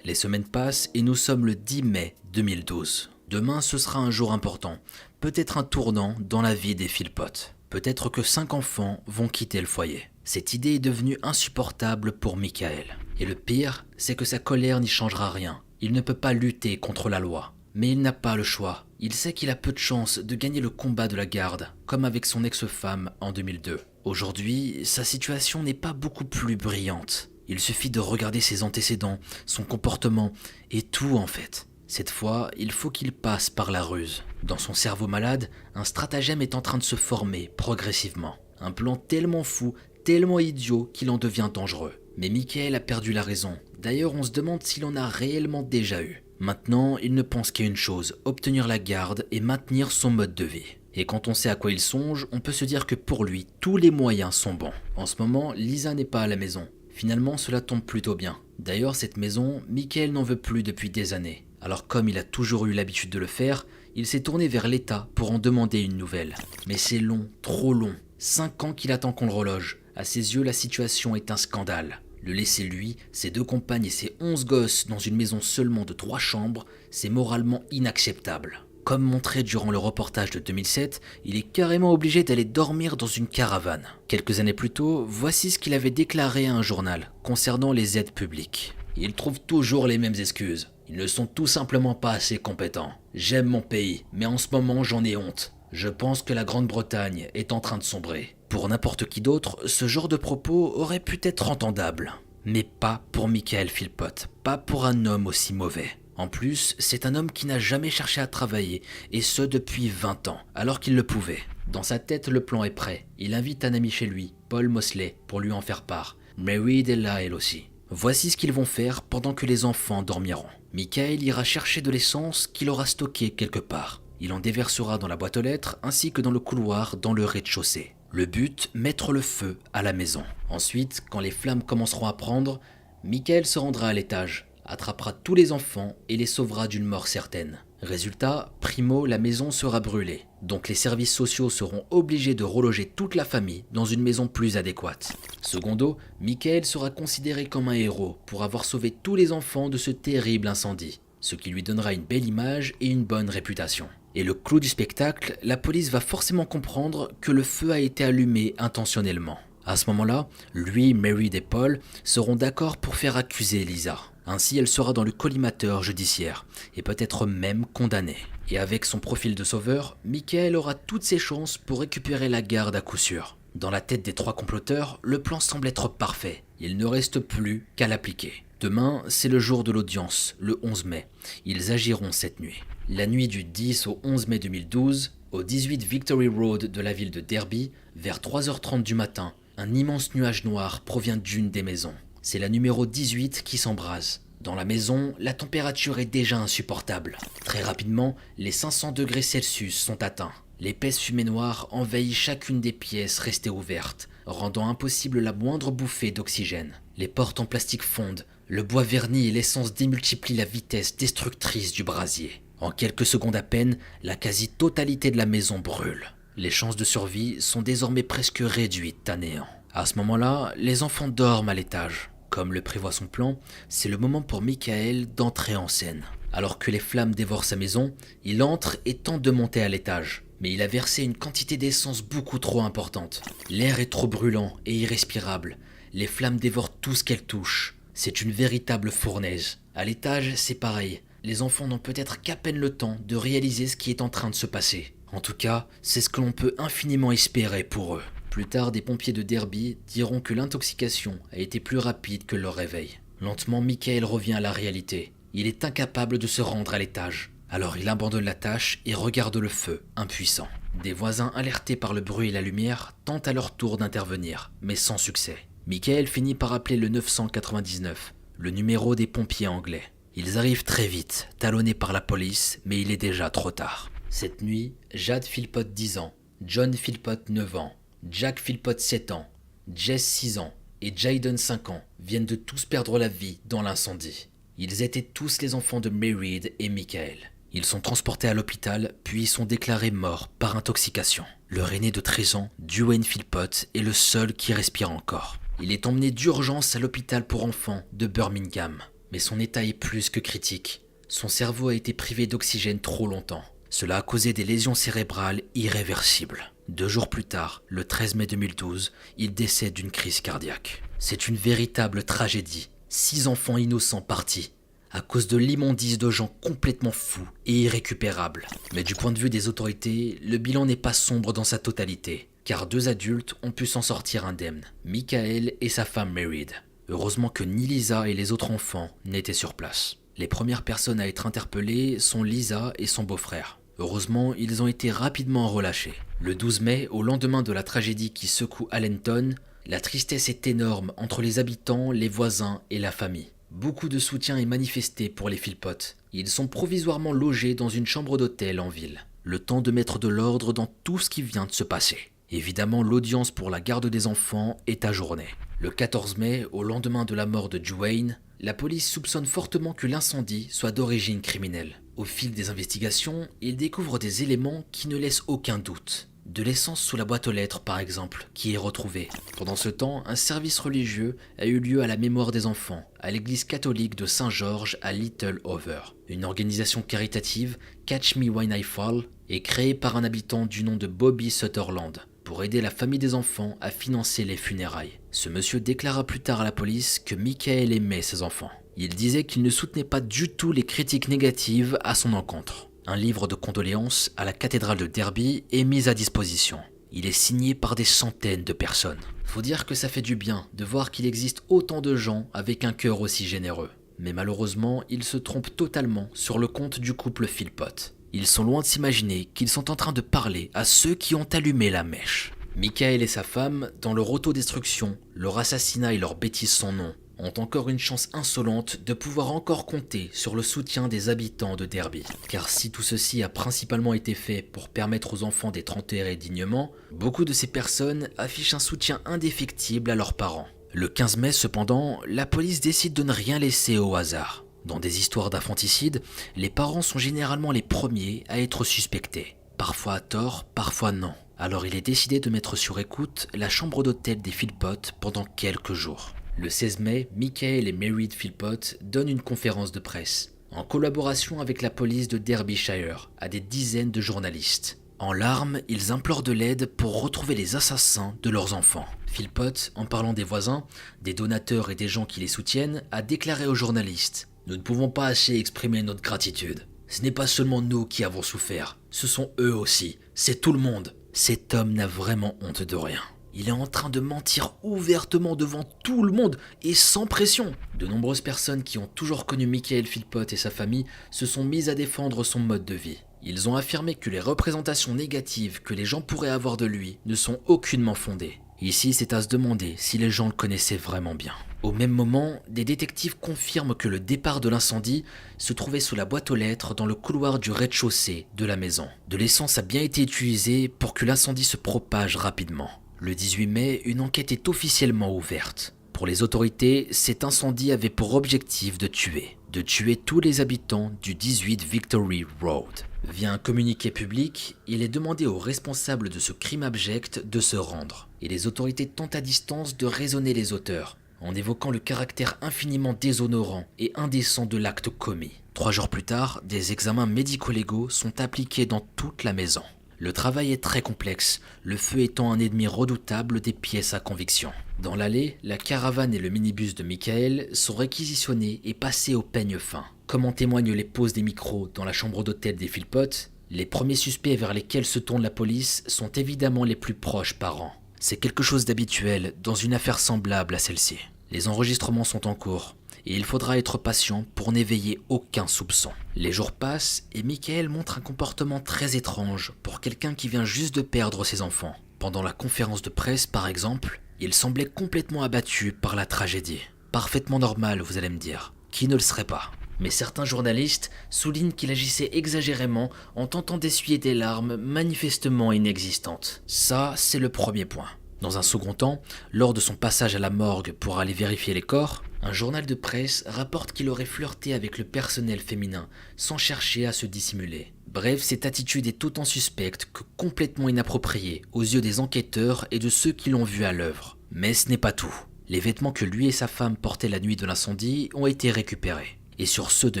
Les semaines passent et nous sommes le 10 mai 2012. Demain, ce sera un jour important, peut-être un tournant dans la vie des Philpott. Peut-être que 5 enfants vont quitter le foyer. Cette idée est devenue insupportable pour Michael. Et le pire, c'est que sa colère n'y changera rien. Il ne peut pas lutter contre la loi. Mais il n'a pas le choix. Il sait qu'il a peu de chances de gagner le combat de la garde, comme avec son ex-femme en 2002. Aujourd'hui, sa situation n'est pas beaucoup plus brillante. Il suffit de regarder ses antécédents, son comportement, et tout en fait. Cette fois, il faut qu'il passe par la ruse. Dans son cerveau malade, un stratagème est en train de se former progressivement. Un plan tellement fou, tellement idiot qu'il en devient dangereux. Mais Michael a perdu la raison. D'ailleurs, on se demande s'il en a réellement déjà eu. Maintenant, il ne pense qu'à une chose, obtenir la garde et maintenir son mode de vie. Et quand on sait à quoi il songe, on peut se dire que pour lui, tous les moyens sont bons. En ce moment, Lisa n'est pas à la maison. Finalement, cela tombe plutôt bien. D'ailleurs, cette maison, Michael n'en veut plus depuis des années. Alors comme il a toujours eu l'habitude de le faire, il s'est tourné vers l'État pour en demander une nouvelle. Mais c'est long, trop long. 5 ans qu'il attend qu'on le reloge. À ses yeux, la situation est un scandale. Le laisser lui, ses 2 compagnes et ses 11 gosses dans une maison seulement de 3 chambres, c'est moralement inacceptable. Comme montré durant le reportage de 2007, il est carrément obligé d'aller dormir dans une caravane. Quelques années plus tôt, voici ce qu'il avait déclaré à un journal concernant les aides publiques. Ils trouvent toujours les mêmes excuses. Ils ne sont tout simplement pas assez compétents. J'aime mon pays, mais en ce moment j'en ai honte. Je pense que la Grande-Bretagne est en train de sombrer. Pour n'importe qui d'autre, ce genre de propos aurait pu être entendable. Mais pas pour Michael Philpott, pas pour un homme aussi mauvais. En plus, c'est un homme qui n'a jamais cherché à travailler, et ce depuis 20 ans, alors qu'il le pouvait. Dans sa tête, le plan est prêt. Il invite un ami chez lui, Paul Mosley, pour lui en faire part. Mary est là elle aussi. Voici ce qu'ils vont faire pendant que les enfants dormiront. Michael ira chercher de l'essence qu'il aura stockée quelque part. Il en déversera dans la boîte aux lettres ainsi que dans le couloir dans le rez-de-chaussée. Le but, mettre le feu à la maison. Ensuite, quand les flammes commenceront à prendre, Michael se rendra à l'étage, attrapera tous les enfants et les sauvera d'une mort certaine. Résultat, primo, la maison sera brûlée. Donc les services sociaux seront obligés de reloger toute la famille dans une maison plus adéquate. Secondo, Michael sera considéré comme un héros pour avoir sauvé tous les enfants de ce terrible incendie, ce qui lui donnera une belle image et une bonne réputation. Et le clou du spectacle, la police va forcément comprendre que le feu a été allumé intentionnellement. À ce moment-là, lui, Mary et Paul seront d'accord pour faire accuser Lisa. Ainsi, elle sera dans le collimateur judiciaire et peut-être même condamnée. Et avec son profil de sauveur, Michael aura toutes ses chances pour récupérer la garde à coup sûr. Dans la tête des 3 comploteurs, le plan semble être parfait. Il ne reste plus qu'à l'appliquer. Demain, c'est le jour de l'audience, le 11 mai. Ils agiront cette nuit. La nuit du 10 au 11 mai 2012, au 18 Victory Road de la ville de Derby, vers 3h30 du matin, un immense nuage noir provient d'une des maisons. C'est la numéro 18 qui s'embrase. Dans la maison, la température est déjà insupportable. Très rapidement, les 500 degrés Celsius sont atteints. L'épaisse fumée noire envahit chacune des pièces restées ouvertes, rendant impossible la moindre bouffée d'oxygène. Les portes en plastique fondent, le bois verni et l'essence démultiplient la vitesse destructrice du brasier. En quelques secondes à peine, la quasi-totalité de la maison brûle. Les chances de survie sont désormais presque réduites à néant. À ce moment-là, les enfants dorment à l'étage. Comme le prévoit son plan, c'est le moment pour Michael d'entrer en scène. Alors que les flammes dévorent sa maison, il entre et tente de monter à l'étage. Mais il a versé une quantité d'essence beaucoup trop importante. L'air est trop brûlant et irrespirable. Les flammes dévorent tout ce qu'elles touchent. C'est une véritable fournaise. À l'étage, c'est pareil. Les enfants n'ont peut-être qu'à peine le temps de réaliser ce qui est en train de se passer. En tout cas, c'est ce que l'on peut infiniment espérer pour eux. Plus tard, des pompiers de Derby diront que l'intoxication a été plus rapide que leur réveil. Lentement, Michael revient à la réalité. Il est incapable de se rendre à l'étage. Alors il abandonne la tâche et regarde le feu, impuissant. Des voisins alertés par le bruit et la lumière tentent à leur tour d'intervenir, mais sans succès. Michael finit par appeler le 999, le numéro des pompiers anglais. Ils arrivent très vite, talonnés par la police, mais il est déjà trop tard. Cette nuit, Jade Philpott 10 ans, John Philpott 9 ans, Jack Philpott 7 ans, Jess 6 ans et Jayden 5 ans viennent de tous perdre la vie dans l'incendie. Ils étaient tous les enfants de Mary et Michael. Ils sont transportés à l'hôpital, puis sont déclarés morts par intoxication. Leur aîné de 13 ans, Dwayne Philpott, est le seul qui respire encore. Il est emmené d'urgence à l'hôpital pour enfants de Birmingham. Mais son état est plus que critique. Son cerveau a été privé d'oxygène trop longtemps. Cela a causé des lésions cérébrales irréversibles. 2 jours plus tard, le 13 mai 2012, il décède d'une crise cardiaque. C'est une véritable tragédie. 6 enfants innocents partis, à cause de l'immondice de gens complètement fous et irrécupérables. Mais du point de vue des autorités, le bilan n'est pas sombre dans sa totalité, car 2 adultes ont pu s'en sortir indemnes, Michael et sa femme Mary. Heureusement que ni Lisa et les autres enfants n'étaient sur place. Les premières personnes à être interpellées sont Lisa et son beau-frère. Heureusement, ils ont été rapidement relâchés. Le 12 mai, au lendemain de la tragédie qui secoue Allenton, la tristesse est énorme entre les habitants, les voisins et la famille. Beaucoup de soutien est manifesté pour les Philpott. Ils sont provisoirement logés dans une chambre d'hôtel en ville. Le temps de mettre de l'ordre dans tout ce qui vient de se passer. Évidemment, l'audience pour la garde des enfants est ajournée. Le 14 mai, au lendemain de la mort de Duane, la police soupçonne fortement que l'incendie soit d'origine criminelle. Au fil des investigations, ils découvrent des éléments qui ne laissent aucun doute. De l'essence sous la boîte aux lettres, par exemple, qui est retrouvée. Pendant ce temps, un service religieux a eu lieu à la mémoire des enfants, à l'église catholique de Saint-Georges à Little Over. Une organisation caritative, Catch Me When I Fall, est créée par un habitant du nom de Bobby Sutherland, pour aider la famille des enfants à financer les funérailles. Ce monsieur déclara plus tard à la police que Michael aimait ses enfants. Il disait qu'il ne soutenait pas du tout les critiques négatives à son encontre. Un livre de condoléances à la cathédrale de Derby est mis à disposition. Il est signé par des centaines de personnes. Faut dire que ça fait du bien de voir qu'il existe autant de gens avec un cœur aussi généreux. Mais malheureusement, ils se trompent totalement sur le compte du couple Philpott. Ils sont loin de s'imaginer qu'ils sont en train de parler à ceux qui ont allumé la mèche. Michael et sa femme, dans leur autodestruction, leur assassinat et leur bêtise sans nom, ont encore une chance insolente de pouvoir encore compter sur le soutien des habitants de Derby. Car si tout ceci a principalement été fait pour permettre aux enfants d'être enterrés dignement, beaucoup de ces personnes affichent un soutien indéfectible à leurs parents. Le 15 mai cependant, la police décide de ne rien laisser au hasard. Dans des histoires d'infanticide, les parents sont généralement les premiers à être suspectés. Parfois à tort, parfois non. Alors il est décidé de mettre sur écoute la chambre d'hôtel des Philpott pendant quelques jours. Le 16 mai, Michael et Mary Philpott donnent une conférence de presse, en collaboration avec la police de Derbyshire, à des dizaines de journalistes. En larmes, ils implorent de l'aide pour retrouver les assassins de leurs enfants. Philpott, en parlant des voisins, des donateurs et des gens qui les soutiennent, a déclaré aux journalistes « Nous ne pouvons pas assez exprimer notre gratitude. Ce n'est pas seulement nous qui avons souffert, ce sont eux aussi, c'est tout le monde. Cet homme n'a vraiment honte de rien. Il est en train de mentir ouvertement devant tout le monde et sans pression. » De nombreuses personnes qui ont toujours connu Michael Philpott et sa famille se sont mises à défendre son mode de vie. Ils ont affirmé que les représentations négatives que les gens pourraient avoir de lui ne sont aucunement fondées. Ici, c'est à se demander si les gens le connaissaient vraiment bien. Au même moment, des détectives confirment que le départ de l'incendie se trouvait sous la boîte aux lettres dans le couloir du rez-de-chaussée de la maison. De l'essence a bien été utilisée pour que l'incendie se propage rapidement. Le 18 mai, une enquête est officiellement ouverte. Pour les autorités, cet incendie avait pour objectif de tuer tous les habitants du 18 Victory Road. Via un communiqué public, il est demandé aux responsables de ce crime abject de se rendre. Et les autorités tentent à distance de raisonner les auteurs, en évoquant le caractère infiniment déshonorant et indécent de l'acte commis. 3 jours plus tard, des examens médico-légaux sont appliqués dans toute la maison. Le travail est très complexe, le feu étant un ennemi redoutable des pièces à conviction. Dans l'allée, la caravane et le minibus de Michael sont réquisitionnés et passés au peigne fin. Comme en témoignent les poses des micros dans la chambre d'hôtel des Philpott, les premiers suspects vers lesquels se tourne la police sont évidemment les plus proches parents. C'est quelque chose d'habituel dans une affaire semblable à celle-ci. Les enregistrements sont en cours et il faudra être patient pour n'éveiller aucun soupçon. Les jours passent et Michael montre un comportement très étrange pour quelqu'un qui vient juste de perdre ses enfants. Pendant la conférence de presse par exemple, il semblait complètement abattu par la tragédie. Parfaitement normal, vous allez me dire. Qui ne le serait pas ? Mais certains journalistes soulignent qu'il agissait exagérément en tentant d'essuyer des larmes manifestement inexistantes. Ça, c'est le premier point. Dans un second temps, lors de son passage à la morgue pour aller vérifier les corps, un journal de presse rapporte qu'il aurait flirté avec le personnel féminin sans chercher à se dissimuler. Bref, cette attitude est autant suspecte que complètement inappropriée aux yeux des enquêteurs et de ceux qui l'ont vu à l'œuvre. Mais ce n'est pas tout. Les vêtements que lui et sa femme portaient la nuit de l'incendie ont été récupérés. Et sur ceux de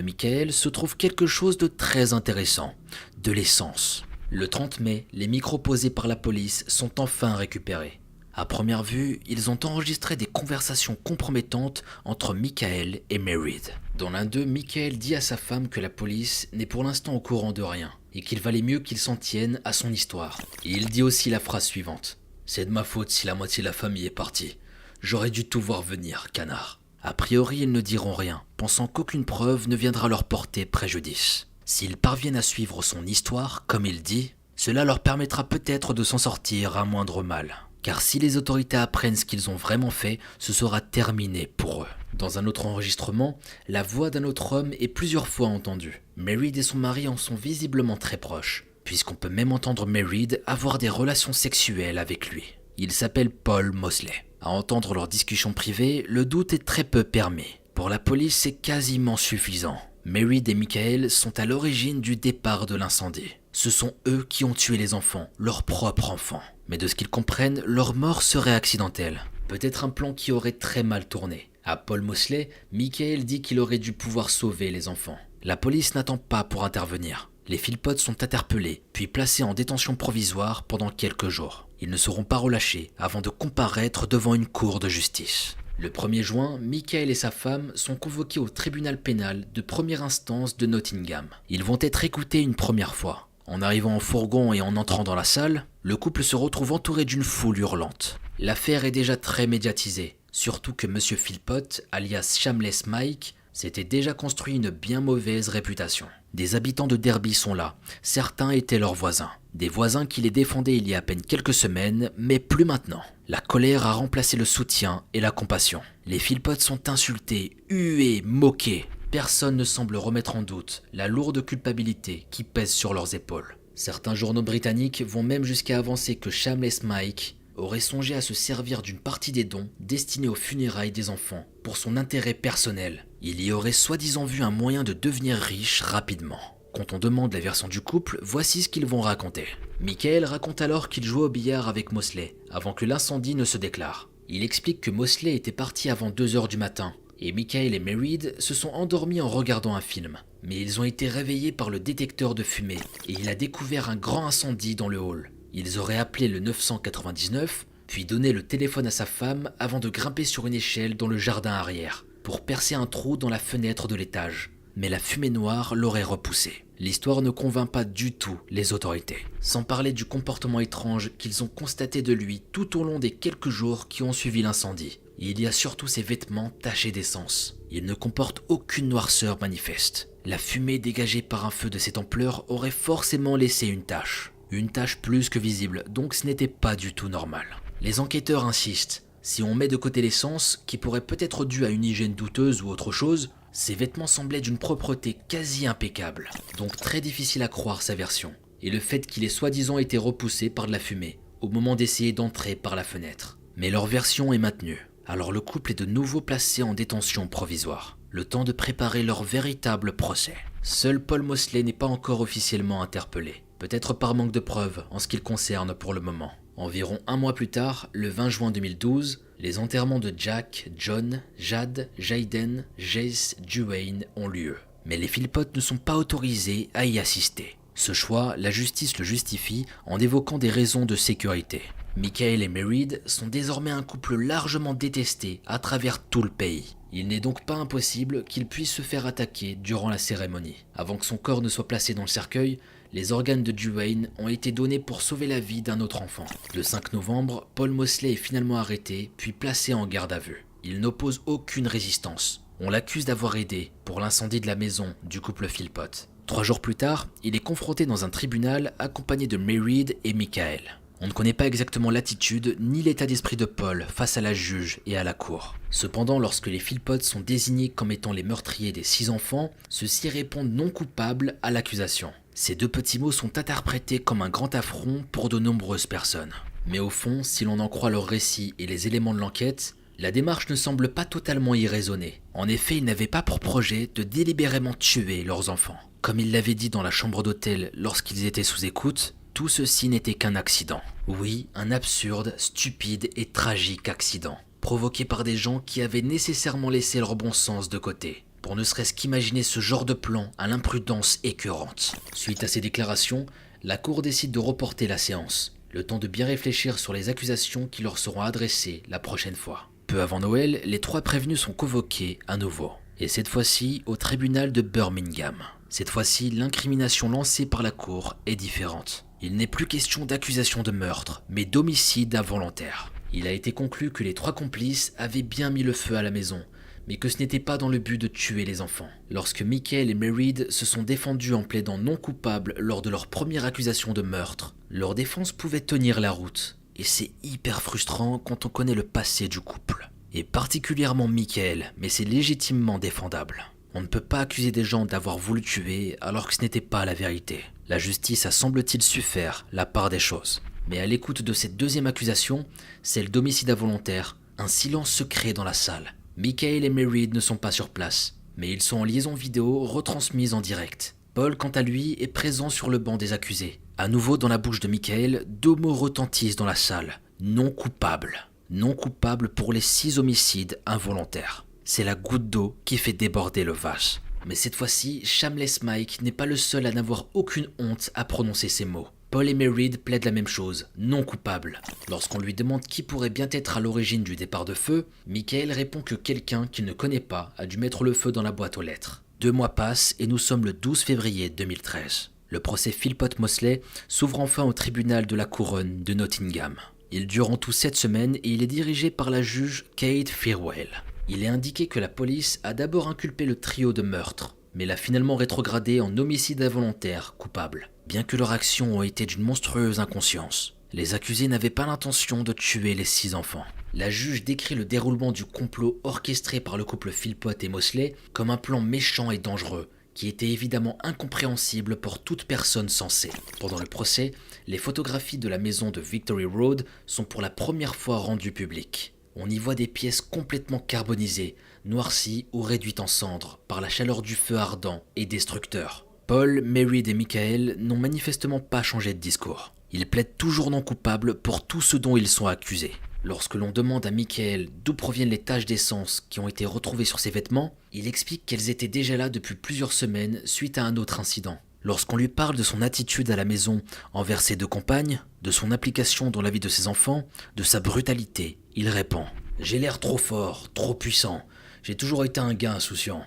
Michael se trouve quelque chose de très intéressant, de l'essence. Le 30 mai, les micros posés par la police sont enfin récupérés. À première vue, ils ont enregistré des conversations compromettantes entre Michael et Mary. Dans l'un d'eux, Michael dit à sa femme que la police n'est pour l'instant au courant de rien et qu'il valait mieux qu'il s'en tienne à son histoire. Et il dit aussi la phrase suivante : « C'est de ma faute si la moitié de la famille est partie. J'aurais dû tout voir venir, canard. » A priori, ils ne diront rien, pensant qu'aucune preuve ne viendra leur porter préjudice. S'ils parviennent à suivre son histoire, comme il dit, cela leur permettra peut-être de s'en sortir à moindre mal. Car si les autorités apprennent ce qu'ils ont vraiment fait, ce sera terminé pour eux. Dans un autre enregistrement, la voix d'un autre homme est plusieurs fois entendue. Mereed et son mari en sont visiblement très proches, puisqu'on peut même entendre Mereed avoir des relations sexuelles avec lui. Il s'appelle Paul Mosley. À entendre leur discussion privée, le doute est très peu permis. Pour la police, c'est quasiment suffisant. Mereed et Michael sont à l'origine du départ de l'incendie. Ce sont eux qui ont tué les enfants, leurs propres enfants. Mais de ce qu'ils comprennent, leur mort serait accidentelle. Peut-être un plan qui aurait très mal tourné. À Paul Mosley, Michael dit qu'il aurait dû pouvoir sauver les enfants. La police n'attend pas pour intervenir. Les Philpott sont interpellés, puis placés en détention provisoire pendant quelques jours. Ils ne seront pas relâchés avant de comparaître devant une cour de justice. Le 1er juin, Michael et sa femme sont convoqués au tribunal pénal de première instance de Nottingham. Ils vont être écoutés une première fois. En arrivant en fourgon et en entrant dans la salle, le couple se retrouve entouré d'une foule hurlante. L'affaire est déjà très médiatisée, surtout que M. Philpott, alias Shameless Mike, s'était déjà construit une bien mauvaise réputation. Des habitants de Derby sont là, certains étaient leurs voisins. Des voisins qui les défendaient il y a à peine quelques semaines, mais plus maintenant. La colère a remplacé le soutien et la compassion. Les Philpott sont insultés, hués, moqués. Personne ne semble remettre en doute la lourde culpabilité qui pèse sur leurs épaules. Certains journaux britanniques vont même jusqu'à avancer que Shameless Mike aurait songé à se servir d'une partie des dons destinés aux funérailles des enfants pour son intérêt personnel. Il y aurait soi-disant vu un moyen de devenir riche rapidement. Quand on demande la version du couple, voici ce qu'ils vont raconter. Michael raconte alors qu'il jouait au billard avec Mosley avant que l'incendie ne se déclare. Il explique que Mosley était parti avant 2 heures du matin et Michael et Mereed se sont endormis en regardant un film. Mais ils ont été réveillés par le détecteur de fumée et il a découvert un grand incendie dans le hall. Ils auraient appelé le 999, puis donné le téléphone à sa femme avant de grimper sur une échelle dans le jardin arrière, pour percer un trou dans la fenêtre de l'étage. Mais la fumée noire l'aurait repoussé. L'histoire ne convainc pas du tout les autorités. Sans parler du comportement étrange qu'ils ont constaté de lui tout au long des quelques jours qui ont suivi l'incendie. Il y a surtout ses vêtements tachés d'essence. Il ne comporte aucune noirceur manifeste. La fumée dégagée par un feu de cette ampleur aurait forcément laissé une tache. Une tache plus que visible, donc ce n'était pas du tout normal. Les enquêteurs insistent. Si on met de côté l'essence, qui pourrait peut-être due à une hygiène douteuse ou autre chose, ses vêtements semblaient d'une propreté quasi impeccable. Donc très difficile à croire sa version. Et le fait qu'il ait soi-disant été repoussé par de la fumée, au moment d'essayer d'entrer par la fenêtre. Mais leur version est maintenue. Alors le couple est de nouveau placé en détention provisoire. Le temps de préparer leur véritable procès. Seul Paul Mosley n'est pas encore officiellement interpellé. Peut-être par manque de preuves en ce qui le concerne pour le moment. Environ un mois plus tard, le 20 juin 2012, les enterrements de Jack, John, Jade, Jayden, Jace, Duane ont lieu. Mais les Philpott ne sont pas autorisés à y assister. Ce choix, la justice le justifie en évoquant des raisons de sécurité. Michael et Mereed sont désormais un couple largement détesté à travers tout le pays. Il n'est donc pas impossible qu'ils puissent se faire attaquer durant la cérémonie. Avant que son corps ne soit placé dans le cercueil, les organes de Duane ont été donnés pour sauver la vie d'un autre enfant. Le 5 novembre, Paul Mosley est finalement arrêté, puis placé en garde à vue. Il n'oppose aucune résistance. On l'accuse d'avoir aidé pour l'incendie de la maison du couple Philpott. 3 jours plus tard, il est confronté dans un tribunal accompagné de Mereed et Michael. On ne connaît pas exactement l'attitude ni l'état d'esprit de Paul face à la juge et à la cour. Cependant, lorsque les Philpott sont désignés comme étant les meurtriers des 6 enfants, ceux-ci répondent non coupables à l'accusation. Ces 2 petits mots sont interprétés comme un grand affront pour de nombreuses personnes. Mais au fond, si l'on en croit leurs récits et les éléments de l'enquête, la démarche ne semble pas totalement irraisonnée. En effet, ils n'avaient pas pour projet de délibérément tuer leurs enfants. Comme ils l'avaient dit dans la chambre d'hôtel lorsqu'ils étaient sous écoute, tout ceci n'était qu'un accident. Oui, un absurde, stupide et tragique accident, provoqué par des gens qui avaient nécessairement laissé leur bon sens de côté, pour ne serait-ce qu'imaginer ce genre de plan à l'imprudence écœurante. Suite à ces déclarations, la cour décide de reporter la séance, le temps de bien réfléchir sur les accusations qui leur seront adressées la prochaine fois. Peu avant Noël, les 3 prévenus sont convoqués à nouveau, et cette fois-ci au tribunal de Birmingham. Cette fois-ci, l'incrimination lancée par la cour est différente. Il n'est plus question d'accusation de meurtre, mais d'homicide involontaire. Il a été conclu que les 3 complices avaient bien mis le feu à la maison, mais que ce n'était pas dans le but de tuer les enfants. Lorsque Michael et Merid se sont défendus en plaidant non coupable lors de leur première accusation de meurtre, leur défense pouvait tenir la route. Et c'est hyper frustrant quand on connaît le passé du couple. Et particulièrement Michael, mais c'est légitimement défendable. On ne peut pas accuser des gens d'avoir voulu tuer alors que ce n'était pas la vérité. La justice a semble-t-il su faire la part des choses. Mais à l'écoute de cette deuxième accusation, celle d'homicide involontaire, un silence se crée dans la salle. Michael et Merid ne sont pas sur place, mais ils sont en liaison vidéo retransmise en direct. Paul, quant à lui, est présent sur le banc des accusés. À nouveau dans la bouche de Michael, 2 mots retentissent dans la salle. Non coupable. Non coupable pour les 6 homicides involontaires. C'est la goutte d'eau qui fait déborder le vase. Mais cette fois-ci, Shameless Mike n'est pas le seul à n'avoir aucune honte à prononcer ces mots. Paul et Merid plaident la même chose, non coupable. Lorsqu'on lui demande qui pourrait bien être à l'origine du départ de feu, Michael répond que quelqu'un qu'il ne connaît pas a dû mettre le feu dans la boîte aux lettres. 2 mois passent et nous sommes le 12 février 2013. Le procès Philpott Mosley s'ouvre enfin au tribunal de la couronne de Nottingham. Il dure en tout 7 semaines et il est dirigé par la juge Kate Firewell. Il est indiqué que la police a d'abord inculpé le trio de meurtre, mais l'a finalement rétrogradé en homicide involontaire coupable, bien que leurs actions ont été d'une monstrueuse inconscience. Les accusés n'avaient pas l'intention de tuer les 6 enfants. La juge décrit le déroulement du complot orchestré par le couple Philpott et Mosley comme un plan méchant et dangereux, qui était évidemment incompréhensible pour toute personne sensée. Pendant le procès, les photographies de la maison de Victory Road sont pour la première fois rendues publiques. On y voit des pièces complètement carbonisées, noircies ou réduites en cendres par la chaleur du feu ardent et destructeur. Paul, Merid et Michael n'ont manifestement pas changé de discours. Ils plaident toujours non coupables pour tout ce dont ils sont accusés. Lorsque l'on demande à Michael d'où proviennent les taches d'essence qui ont été retrouvées sur ses vêtements, il explique qu'elles étaient déjà là depuis plusieurs semaines suite à un autre incident. Lorsqu'on lui parle de son attitude à la maison envers ses 2 compagnes, de son implication dans la vie de ses enfants, de sa brutalité, il répond « J'ai l'air trop fort, trop puissant. J'ai toujours été un gars insouciant.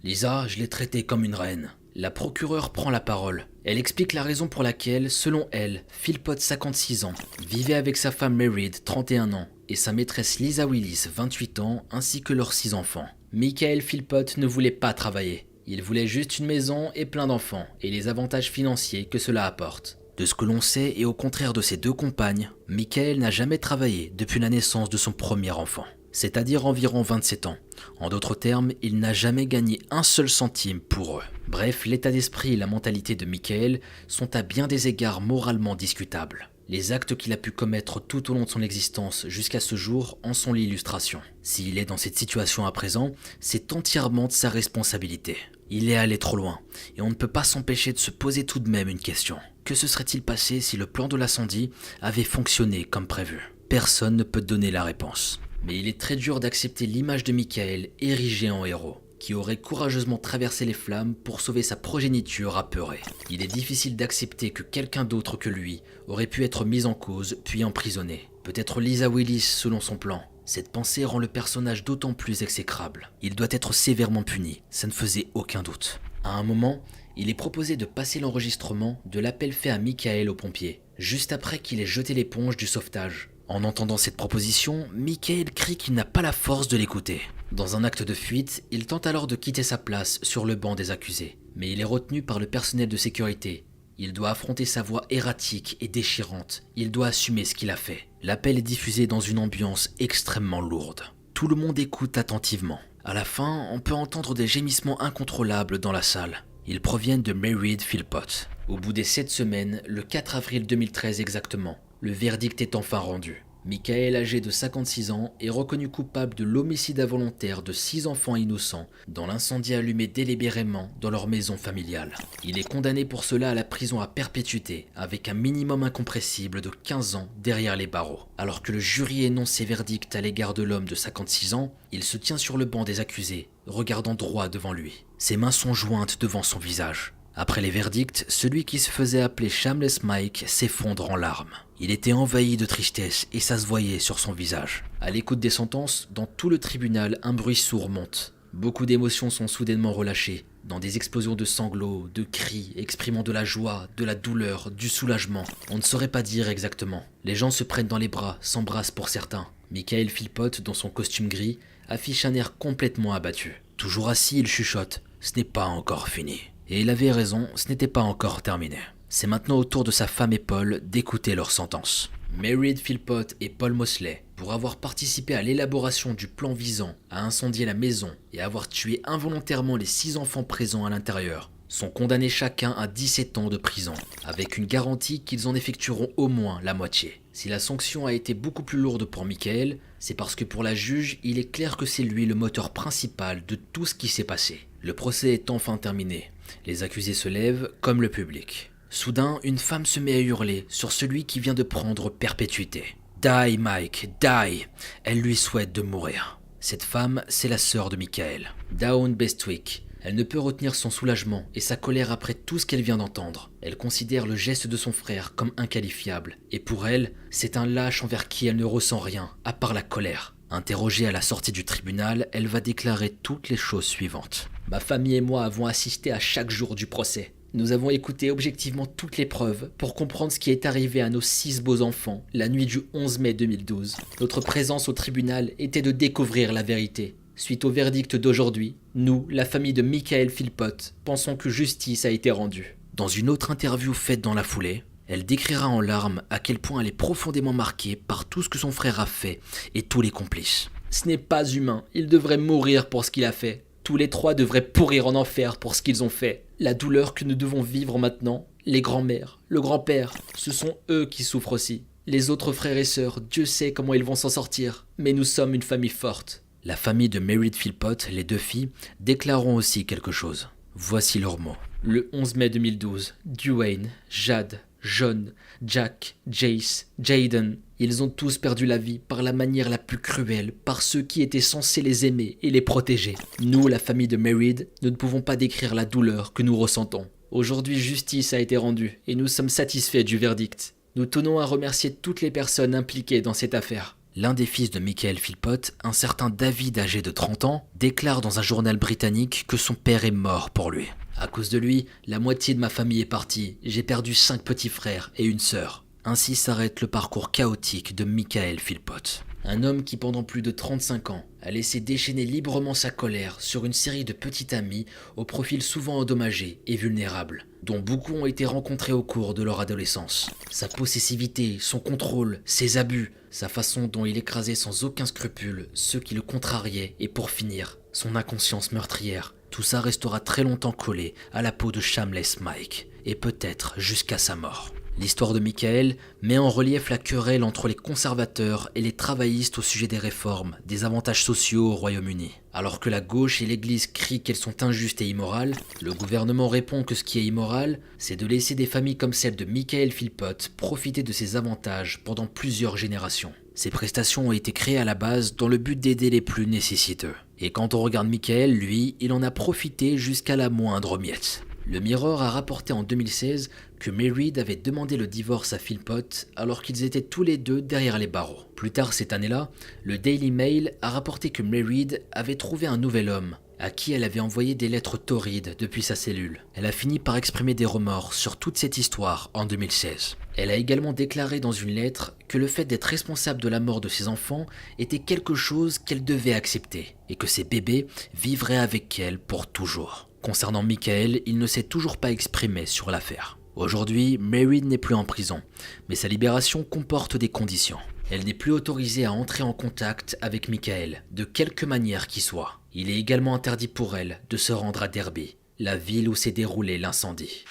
Lisa, je l'ai traitée comme une reine. » La procureure prend la parole. Elle explique la raison pour laquelle, selon elle, Philpott, 56 ans, vivait avec sa femme Merid, 31 ans, et sa maîtresse Lisa Willis, 28 ans, ainsi que leurs 6 enfants. Michael Philpott ne voulait pas travailler. Il voulait juste une maison et plein d'enfants, et les avantages financiers que cela apporte. De ce que l'on sait, et au contraire de ses 2 compagnes, Michael n'a jamais travaillé depuis la naissance de son premier enfant, c'est-à-dire environ 27 ans. En d'autres termes, il n'a jamais gagné un seul centime pour eux. Bref, l'état d'esprit et la mentalité de Michael sont à bien des égards moralement discutables. Les actes qu'il a pu commettre tout au long de son existence jusqu'à ce jour en sont l'illustration. S'il est dans cette situation à présent, c'est entièrement de sa responsabilité. Il est allé trop loin, et on ne peut pas s'empêcher de se poser tout de même une question. Que se serait-il passé si le plan de l'incendie avait fonctionné comme prévu? Personne ne peut donner la réponse. Mais il est très dur d'accepter l'image de Michael érigé en héros, qui aurait courageusement traversé les flammes pour sauver sa progéniture apeurée. Il est difficile d'accepter que quelqu'un d'autre que lui aurait pu être mis en cause puis emprisonné. Peut-être Lisa Willis selon son plan. Cette pensée rend le personnage d'autant plus exécrable. Il doit être sévèrement puni, ça ne faisait aucun doute. À un moment, il est proposé de passer l'enregistrement de l'appel fait à Michael aux pompiers, juste après qu'il ait jeté l'éponge du sauvetage. En entendant cette proposition, Michael crie qu'il n'a pas la force de l'écouter. Dans un acte de fuite, il tente alors de quitter sa place sur le banc des accusés. Mais il est retenu par le personnel de sécurité. Il doit affronter sa voix erratique et déchirante. Il doit assumer ce qu'il a fait. L'appel est diffusé dans une ambiance extrêmement lourde. Tout le monde écoute attentivement. À la fin, on peut entendre des gémissements incontrôlables dans la salle. Ils proviennent de Merid Philpott. Au bout des 7 semaines, le 4 avril 2013 exactement, le verdict est enfin rendu. Michael, âgé de 56 ans, est reconnu coupable de l'homicide involontaire de 6 enfants innocents dans l'incendie allumé délibérément dans leur maison familiale. Il est condamné pour cela à la prison à perpétuité, avec un minimum incompressible de 15 ans derrière les barreaux. Alors que le jury énonce ses verdicts à l'égard de l'homme de 56 ans, il se tient sur le banc des accusés, regardant droit devant lui. Ses mains sont jointes devant son visage. Après les verdicts, celui qui se faisait appeler Shameless Mike s'effondre en larmes. Il était envahi de tristesse et ça se voyait sur son visage. À l'écoute des sentences, dans tout le tribunal, un bruit sourd monte. Beaucoup d'émotions sont soudainement relâchées, dans des explosions de sanglots, de cris, exprimant de la joie, de la douleur, du soulagement. On ne saurait pas dire exactement. Les gens se prennent dans les bras, s'embrassent pour certains. Michael Philpott, dans son costume gris, affiche un air complètement abattu. Toujours assis, il chuchote « Ce n'est pas encore fini ». Et il avait raison, ce n'était pas encore terminé. C'est maintenant au tour de sa femme et Paul d'écouter leur sentence. Meredith Philpott et Paul Mosley, pour avoir participé à l'élaboration du plan visant à incendier la maison et avoir tué involontairement les 6 enfants présents à l'intérieur, sont condamnés chacun à 17 ans de prison, avec une garantie qu'ils en effectueront au moins la moitié. Si la sanction a été beaucoup plus lourde pour Michael, c'est parce que pour la juge, il est clair que c'est lui le moteur principal de tout ce qui s'est passé. Le procès est enfin terminé. Les accusés se lèvent, comme le public. Soudain, une femme se met à hurler sur celui qui vient de prendre perpétuité. « Die, Mike, die !» Elle lui souhaite de mourir. Cette femme, c'est la sœur de Michael, Dawn Bestwick. Elle ne peut retenir son soulagement et sa colère après tout ce qu'elle vient d'entendre. Elle considère le geste de son frère comme inqualifiable. Et pour elle, c'est un lâche envers qui elle ne ressent rien, à part la colère. Interrogée à la sortie du tribunal, elle va déclarer toutes les choses suivantes. « Ma famille et moi avons assisté à chaque jour du procès. Nous avons écouté objectivement toutes les preuves pour comprendre ce qui est arrivé à nos 6 beaux enfants la nuit du 11 mai 2012. Notre présence au tribunal était de découvrir la vérité. Suite au verdict d'aujourd'hui, nous, la famille de Michael Philpott, pensons que justice a été rendue. » Dans une autre interview faite dans la foulée, elle décrira en larmes à quel point elle est profondément marquée par tout ce que son frère a fait et tous les complices. « Ce n'est pas humain, il devrait mourir pour ce qu'il a fait. Tous les 3 devraient pourrir en enfer pour ce qu'ils ont fait. La douleur que nous devons vivre maintenant, les grands-mères, le grand-père, ce sont eux qui souffrent aussi. Les autres frères et sœurs, Dieu sait comment ils vont s'en sortir, mais nous sommes une famille forte. » La famille de Meredith Philpott, les 2 filles, déclareront aussi quelque chose. Voici leurs mots. Le 11 mai 2012, Duane, Jade, John, Jack, Jace, Jaden, ils ont tous perdu la vie par la manière la plus cruelle, par ceux qui étaient censés les aimer et les protéger. Nous, la famille de Meredith, nous ne pouvons pas décrire la douleur que nous ressentons. Aujourd'hui, justice a été rendue et nous sommes satisfaits du verdict. Nous tenons à remercier toutes les personnes impliquées dans cette affaire. L'un des fils de Michael Philpott, un certain David âgé de 30 ans, déclare dans un journal britannique que son père est mort pour lui. À cause de lui, la moitié de ma famille est partie. J'ai perdu 5 petits frères et une sœur. Ainsi s'arrête le parcours chaotique de Michael Philpott. Un homme qui pendant plus de 35 ans a laissé déchaîner librement sa colère sur une série de petits amis au profil souvent endommagé et vulnérable, dont beaucoup ont été rencontrés au cours de leur adolescence. Sa possessivité, son contrôle, ses abus, sa façon dont il écrasait sans aucun scrupule ceux qui le contrariaient et pour finir, son inconscience meurtrière. Tout ça restera très longtemps collé à la peau de Shameless Mike, et peut-être jusqu'à sa mort. L'histoire de Michael met en relief la querelle entre les conservateurs et les travaillistes au sujet des réformes, des avantages sociaux au Royaume-Uni. Alors que la gauche et l'église crient qu'elles sont injustes et immorales, le gouvernement répond que ce qui est immoral, c'est de laisser des familles comme celle de Michael Philpott profiter de ces avantages pendant plusieurs générations. Ces prestations ont été créées à la base dans le but d'aider les plus nécessiteux. Et quand on regarde Michael, lui, il en a profité jusqu'à la moindre miette. Le Mirror a rapporté en 2016 que Meredith avait demandé le divorce à Philpott alors qu'ils étaient tous les 2 derrière les barreaux. Plus tard cette année-là, le Daily Mail a rapporté que Meredith avait trouvé un nouvel homme à qui elle avait envoyé des lettres torrides depuis sa cellule. Elle a fini par exprimer des remords sur toute cette histoire en 2016. Elle a également déclaré dans une lettre que le fait d'être responsable de la mort de ses enfants était quelque chose qu'elle devait accepter et que ses bébés vivraient avec elle pour toujours. Concernant Michael, il ne s'est toujours pas exprimé sur l'affaire. Aujourd'hui, Meredith n'est plus en prison, mais sa libération comporte des conditions. Elle n'est plus autorisée à entrer en contact avec Michael, de quelque manière qu'il soit. Il est également interdit pour elle de se rendre à Derby, la ville où s'est déroulé l'incendie.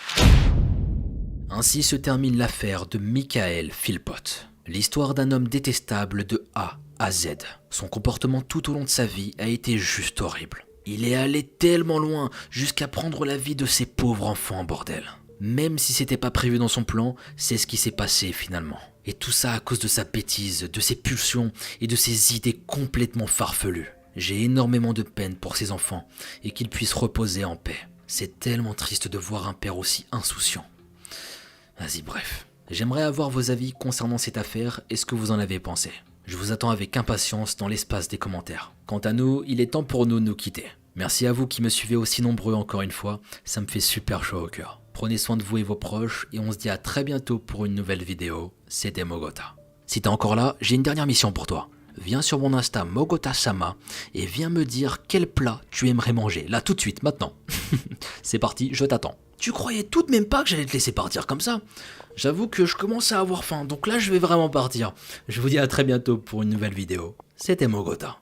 Ainsi se termine l'affaire de Michael Philpott. L'histoire d'un homme détestable de A à Z. Son comportement tout au long de sa vie a été juste horrible. Il est allé tellement loin jusqu'à prendre la vie de ses pauvres enfants, bordel. Même si c'était pas prévu dans son plan, c'est ce qui s'est passé finalement. Et tout ça à cause de sa bêtise, de ses pulsions et de ses idées complètement farfelues. J'ai énormément de peine pour ses enfants et qu'ils puissent reposer en paix. C'est tellement triste de voir un père aussi insouciant. Vas-y, bref. J'aimerais avoir vos avis concernant cette affaire et ce que vous en avez pensé. Je vous attends avec impatience dans l'espace des commentaires. Quant à nous, il est temps pour nous de nous quitter. Merci à vous qui me suivez aussi nombreux encore une fois, ça me fait super chaud au cœur. Prenez soin de vous et vos proches et on se dit à très bientôt pour une nouvelle vidéo. C'était Mogota. Si t'es encore là, j'ai une dernière mission pour toi. viens sur mon Insta Mogota-sama et viens me dire quel plat tu aimerais manger, là tout de suite, maintenant. C'est parti, je t'attends. Tu croyais tout de même pas que j'allais te laisser partir comme ça? J'avoue que je commence à avoir faim, donc là je vais vraiment partir. Je vous dis à très bientôt pour une nouvelle vidéo. C'était Mogota.